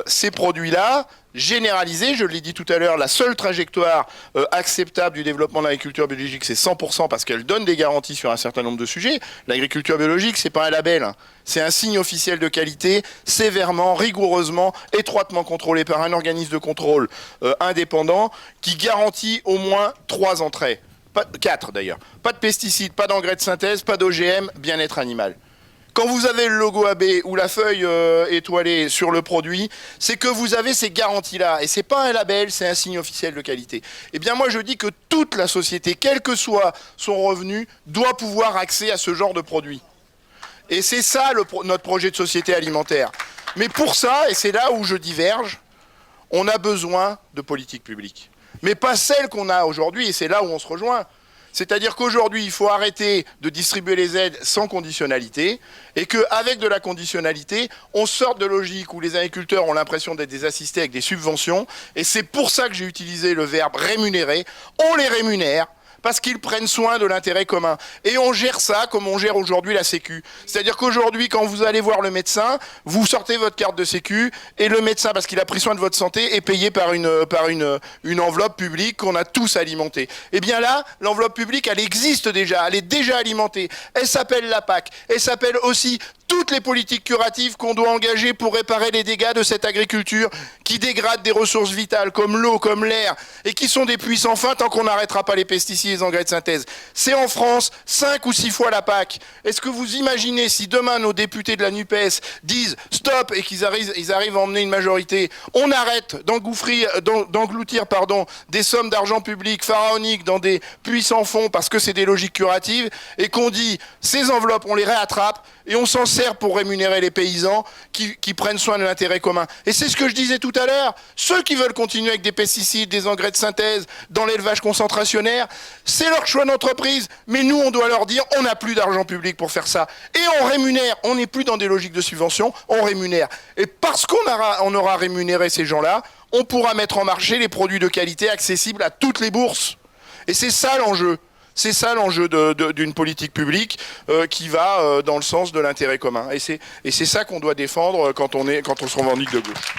ces produits-là, généralisés, je l'ai dit tout à l'heure, la seule trajectoire acceptable du développement de l'agriculture biologique, c'est 100% parce qu'elle donne des garanties sur un certain nombre de sujets. L'agriculture biologique, c'est pas un label, hein. C'est un signe officiel de qualité, sévèrement, rigoureusement, étroitement contrôlé par un organisme de contrôle indépendant qui garantit au moins 3 entrées. 4 d'ailleurs. Pas de pesticides, pas d'engrais de synthèse, pas d'OGM, bien-être animal. Quand vous avez le logo AB ou la feuille étoilée sur le produit, c'est que vous avez ces garanties-là. Et c'est pas un label, c'est un signe officiel de qualité. Eh bien moi je dis que toute la société, quel que soit son revenu, doit pouvoir accéder à ce genre de produit. Et c'est ça notre projet de société alimentaire. Mais pour ça, et c'est là où je diverge, on a besoin de politiques publiques. Mais pas celles qu'on a aujourd'hui, et c'est là où on se rejoint. C'est-à-dire qu'aujourd'hui, il faut arrêter de distribuer les aides sans conditionnalité et qu'avec de la conditionnalité, on sorte de logique où les agriculteurs ont l'impression d'être des assistés avec des subventions. Et c'est pour ça que j'ai utilisé le verbe rémunérer. On les rémunère parce qu'ils prennent soin de l'intérêt commun. Et on gère ça comme on gère aujourd'hui la Sécu. C'est-à-dire qu'aujourd'hui, quand vous allez voir le médecin, vous sortez votre carte de Sécu et le médecin, parce qu'il a pris soin de votre santé, est payé par une enveloppe publique qu'on a tous alimentée. Et bien là, l'enveloppe publique, elle existe déjà, elle est déjà alimentée. Elle s'appelle la PAC. Elle s'appelle aussi toutes les politiques curatives qu'on doit engager pour réparer les dégâts de cette agriculture qui dégrade des ressources vitales comme l'eau, comme l'air, et qui sont des puits sans fin tant qu'on n'arrêtera pas les pesticides et les engrais de synthèse. C'est en France 5 ou 6 fois la PAC. Est-ce que vous imaginez si demain nos députés de la NUPES disent stop et qu'ils arrivent à emmener une majorité, on arrête d'engloutir des sommes d'argent public pharaoniques dans des puits sans fond parce que c'est des logiques curatives, et qu'on dit ces enveloppes on les réattrape et on s'en sert pour rémunérer les paysans qui prennent soin de l'intérêt commun. Et c'est ce que je disais tout à l'heure, ceux qui veulent continuer avec des pesticides, des engrais de synthèse, dans l'élevage concentrationnaire, c'est leur choix d'entreprise, mais nous on doit leur dire on n'a plus d'argent public pour faire ça. Et on rémunère, on n'est plus dans des logiques de subvention, on rémunère. Et parce qu'on aura rémunéré ces gens-là, on pourra mettre en marché les produits de qualité accessibles à toutes les bourses. Et c'est ça l'enjeu. C'est ça l'enjeu d'une politique publique qui va dans le sens de l'intérêt commun. Et c'est ça qu'on doit défendre quand on se revendique de gauche.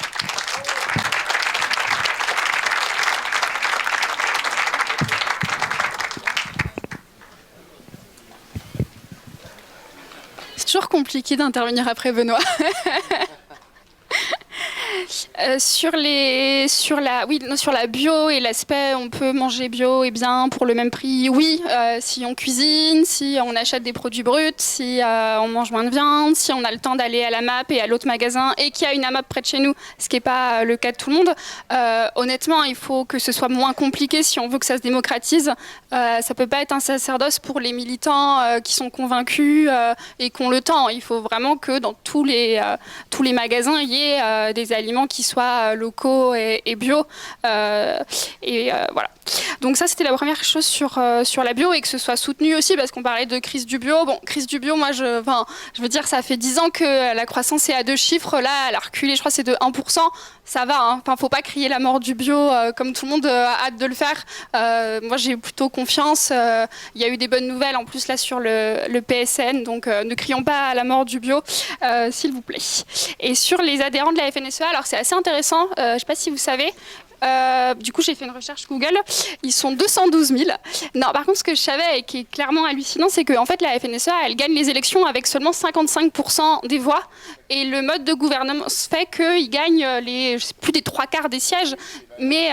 C'est toujours compliqué d'intervenir après Benoît. Sur la bio et l'aspect on peut manger bio et bien pour le même prix, oui, si on cuisine, si on achète des produits bruts, si on mange moins de viande, si on a le temps d'aller à la MAP et à l'autre magasin et qu'il y a une AMAP près de chez nous, ce qui n'est pas le cas de tout le monde. Honnêtement, il faut que ce soit moins compliqué si on veut que ça se démocratise. Ça ne peut pas être un sacerdoce pour les militants qui sont convaincus et qui ont le temps. Il faut vraiment que dans tous les magasins, il y ait des aliments qui soient locaux et bio. Voilà. Donc ça, c'était la première chose sur la bio et que ce soit soutenu aussi parce qu'on parlait de crise du bio. Bon, crise du bio, moi, je veux dire, ça fait 10 ans que la croissance est à 2 chiffres. Là, elle a reculé, je crois, c'est de 1%. Ça va, hein. Enfin, faut pas crier la mort du bio comme tout le monde a hâte de le faire. Moi, j'ai plutôt confiance. Il y a eu des bonnes nouvelles en plus là sur le PSN, donc ne crions pas à la mort du bio, s'il vous plaît. Et sur les adhérents de la FNSEA, alors c'est assez intéressant. Je sais pas si vous savez. Du coup, j'ai fait une recherche Google. Ils sont 212 000. Non, par contre, ce que je savais et qui est clairement hallucinant, c'est que en fait, la FNSEA, elle gagne les élections avec seulement 55% des voix. Et le mode de gouvernement fait qu'ils gagnent plus des 3/4 des sièges. Mais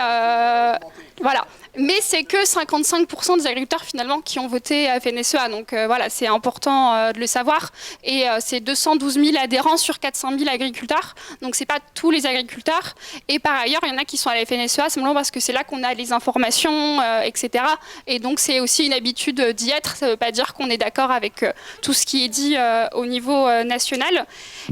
voilà. Mais c'est que 55% des agriculteurs finalement qui ont voté à FNSEA. Donc voilà, c'est important de le savoir. Et c'est 212 000 adhérents sur 400 000 agriculteurs. Donc c'est pas tous les agriculteurs. Et par ailleurs, il y en a qui sont à la FNSEA simplement parce que c'est là qu'on a les informations, etc. Et donc c'est aussi une habitude d'y être. Ça ne veut pas dire qu'on est d'accord avec tout ce qui est dit au niveau national.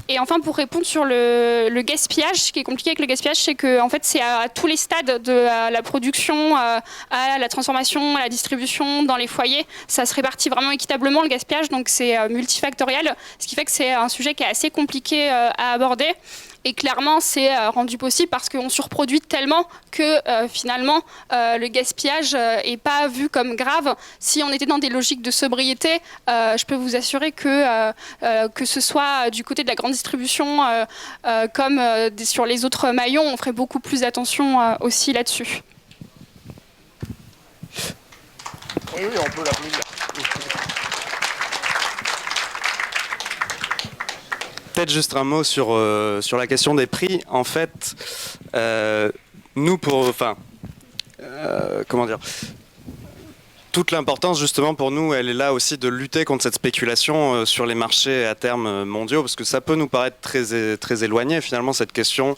Et enfin, pour répondre sur le gaspillage, ce qui est compliqué avec le gaspillage, c'est que en fait, c'est à tous les stades de la production, à la transformation, à la distribution, dans les foyers. Ça se répartit vraiment équitablement, le gaspillage, donc c'est multifactoriel, ce qui fait que c'est un sujet qui est assez compliqué à aborder. Et clairement, c'est rendu possible parce qu'on surproduit tellement que finalement, le gaspillage n'est pas vu comme grave. Si on était dans des logiques de sobriété, je peux vous assurer que ce soit du côté de la grande distribution comme sur les autres maillons, on ferait beaucoup plus attention aussi là-dessus. Oui, on peut l'applaudir. Peut-être juste un mot sur la question des prix. En fait, nous, comment dire, toute l'importance justement pour nous, elle est là aussi de lutter contre cette spéculation sur les marchés à terme mondiaux, parce que ça peut nous paraître très éloigné finalement, cette question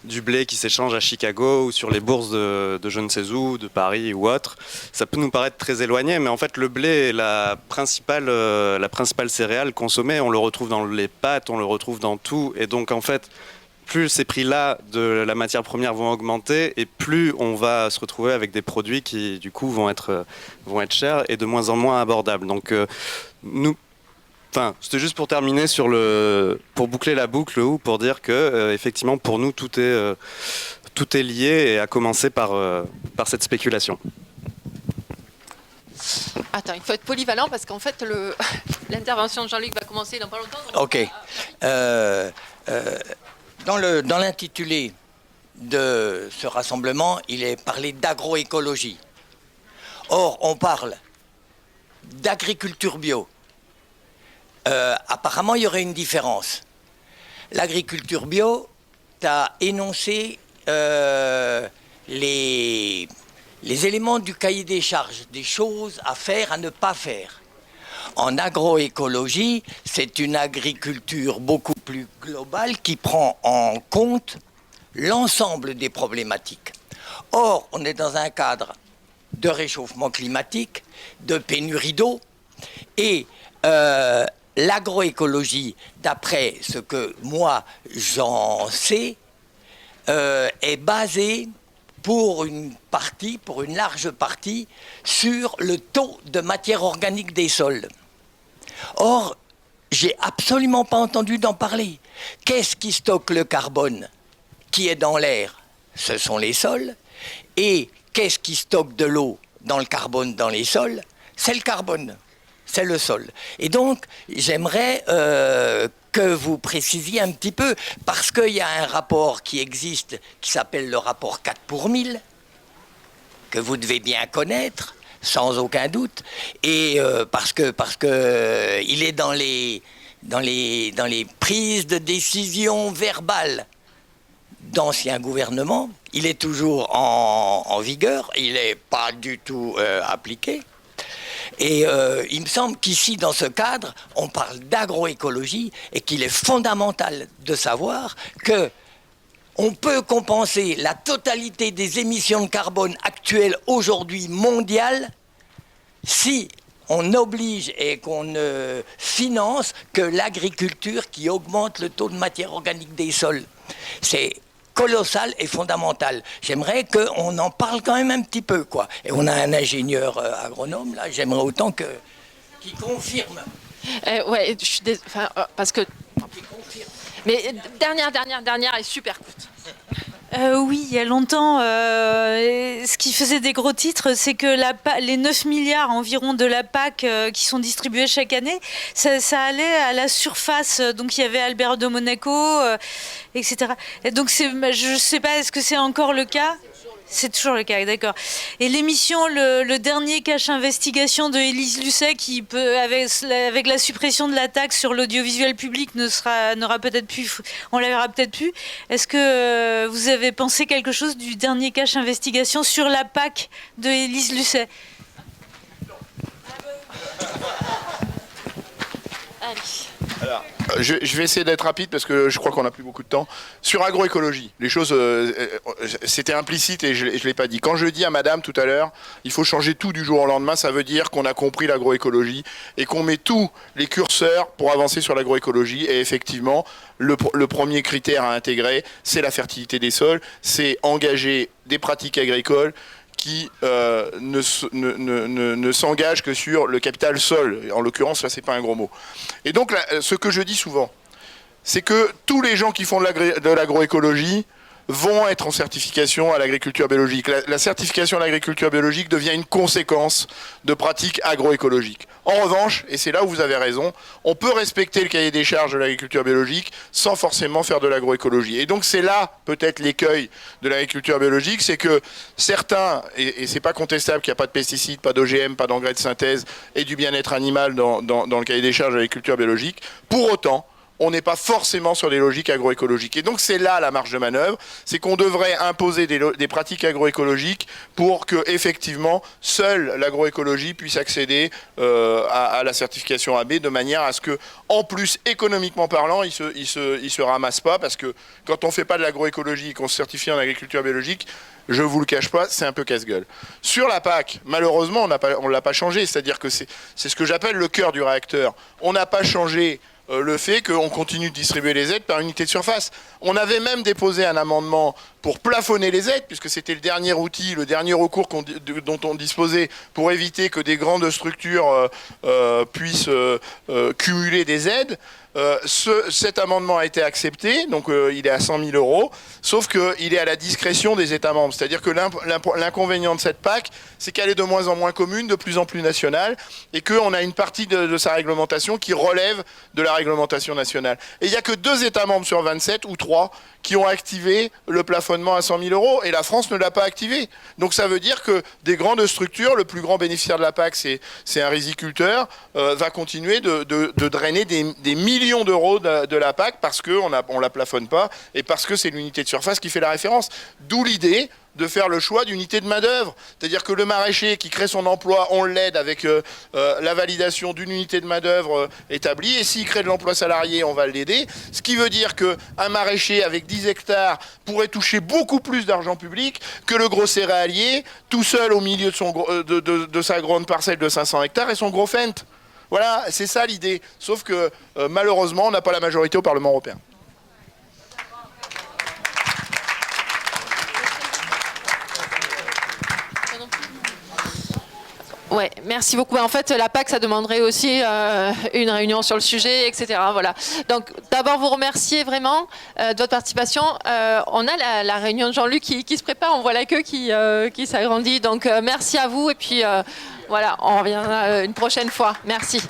du blé qui s'échange à Chicago ou sur les bourses de je ne sais où, de Paris ou autre. Ça peut nous paraître très éloigné, mais en fait le blé est la principale céréale consommée. On le retrouve dans les pâtes, on le retrouve dans tout. Et donc en fait, plus ces prix-là de la matière première vont augmenter et plus on va se retrouver avec des produits qui du coup vont être chers et de moins en moins abordables. Donc c'était juste pour terminer pour boucler la boucle ou pour dire que effectivement pour nous tout est lié et à commencer par cette spéculation. Attends, il faut être polyvalent parce qu'en fait l'intervention de Jean-Luc va commencer dans pas longtemps. Ok. Dans l'intitulé de ce rassemblement, il est parlé d'agroécologie. Or, on parle d'agriculture bio. Apparemment, il y aurait une différence. L'agriculture bio, tu as énoncé les éléments du cahier des charges, des choses à faire, à ne pas faire. En agroécologie, c'est une agriculture beaucoup plus globale qui prend en compte l'ensemble des problématiques. Or, on est dans un cadre de réchauffement climatique, de pénurie d'eau, et l'agroécologie, d'après ce que moi j'en sais, est basée pour une large partie, sur le taux de matière organique des sols. Or, j'ai absolument pas entendu d'en parler. Qu'est-ce qui stocke le carbone qui est dans l'air? Ce sont les sols. Et qu'est-ce qui stocke de l'eau dans le carbone dans les sols? C'est le carbone. C'est le sol. Et donc, j'aimerais que vous précisiez un petit peu, parce qu'il y a un rapport qui existe, qui s'appelle le rapport 4 pour 1000, que vous devez bien connaître, sans aucun doute, et parce que il est dans les prises de décision verbales d'anciens gouvernements. Il est toujours en vigueur, il n'est pas du tout appliqué. Et il me semble qu'ici, dans ce cadre, on parle d'agroécologie et qu'il est fondamental de savoir que on peut compenser la totalité des émissions de carbone actuelles aujourd'hui mondiales si on oblige et qu'on ne finance que l'agriculture qui augmente le taux de matière organique des sols. C'est colossal et fondamental. J'aimerais qu'on en parle quand même un petit peu, quoi. Et on a un ingénieur agronome, là, j'aimerais autant qu'il confirme. Ouais, je suis parce que... Mais dernière est super courte. Oui, il y a longtemps, ce qui faisait des gros titres, c'est que les 9 milliards environ de la PAC qui sont distribués chaque année, ça allait à la surface. Donc il y avait Albert de Monaco, etc. Et donc je ne sais pas, est-ce que c'est encore le cas ? C'est toujours le cas, d'accord. Et l'émission, le dernier cache investigation de Élise Lucet, qui peut, avec la suppression de la taxe sur l'audiovisuel public, n'aura peut-être plus, on la verra peut-être plus. Est-ce que vous avez pensé quelque chose du dernier cache investigation sur la PAC de Élise Lucet ? Allez. Alors, je vais essayer d'être rapide parce que je crois qu'on n'a plus beaucoup de temps. Sur agroécologie, les choses, c'était implicite et je ne l'ai pas dit. Quand je dis à madame tout à l'heure, il faut changer tout du jour au lendemain, ça veut dire qu'on a compris l'agroécologie et qu'on met tous les curseurs pour avancer sur l'agroécologie. Et effectivement, le premier critère à intégrer, c'est la fertilité des sols, c'est engager des pratiques agricoles qui ne s'engage que sur le capital sol. En l'occurrence, là, c'est pas un gros mot. Et donc, là, ce que je dis souvent, c'est que tous les gens qui font de l'agroécologie vont être en certification à l'agriculture biologique. La certification à l'agriculture biologique devient une conséquence de pratiques agroécologiques. En revanche, et c'est là où vous avez raison, on peut respecter le cahier des charges de l'agriculture biologique sans forcément faire de l'agroécologie. Et donc c'est là peut-être l'écueil de l'agriculture biologique, c'est que certains, et c'est pas contestable qu'il n'y a pas de pesticides, pas d'OGM, pas d'engrais de synthèse et du bien-être animal dans le cahier des charges de l'agriculture biologique, pour autant, on n'est pas forcément sur des logiques agroécologiques. Et donc c'est là la marge de manœuvre, c'est qu'on devrait imposer des pratiques agroécologiques pour que effectivement seule l'agroécologie puisse accéder à la certification AB de manière à ce que, en plus économiquement parlant, il se ramasse pas, parce que quand on fait pas de l'agroécologie et qu'on se certifie en agriculture biologique, je vous le cache pas, c'est un peu casse-gueule. Sur la PAC, malheureusement, on l'a pas changé, c'est-à-dire que c'est ce que j'appelle le cœur du réacteur. On n'a pas changé le fait qu'on continue de distribuer les aides par unité de surface. On avait même déposé un amendement pour plafonner les aides, puisque c'était le dernier outil, le dernier recours dont on disposait pour éviter que des grandes structures puissent cumuler des aides. Cet amendement a été accepté, donc il est à 100 000 €, sauf qu'il est à la discrétion des États membres. C'est-à-dire que l'inconvénient de cette PAC, c'est qu'elle est de moins en moins commune, de plus en plus nationale, et qu'on a une partie de sa réglementation qui relève de la réglementation nationale. Et il n'y a que 2 États membres sur 27, ou 3, qui ont activé le plafonnement à 100 000 €, et la France ne l'a pas activé. Donc ça veut dire que des grandes structures, le plus grand bénéficiaire de la PAC, c'est un riziculteur, va continuer de drainer des millions d'euros de la PAC parce qu'on ne la plafonne pas et parce que c'est l'unité de surface qui fait la référence. D'où l'idée de faire le choix d'unité de main-d'œuvre. C'est-à-dire que le maraîcher qui crée son emploi, on l'aide avec la validation d'une unité de main-d'œuvre établie, et s'il crée de l'emploi salarié, on va l'aider. Ce qui veut dire qu'un maraîcher avec 10 hectares pourrait toucher beaucoup plus d'argent public que le gros céréalier, tout seul au milieu de sa grande parcelle de 500 hectares et son gros fent. Voilà, c'est ça l'idée. Sauf que malheureusement, on n'a pas la majorité au Parlement européen. Ouais, merci beaucoup. En fait, la PAC, ça demanderait aussi une réunion sur le sujet, etc. Voilà. Donc, d'abord, vous remercier vraiment de votre participation. On a la réunion de Jean-Luc qui se prépare. On voit la queue qui s'agrandit. Donc, merci à vous. Et puis, voilà, on reviendra une prochaine fois. Merci.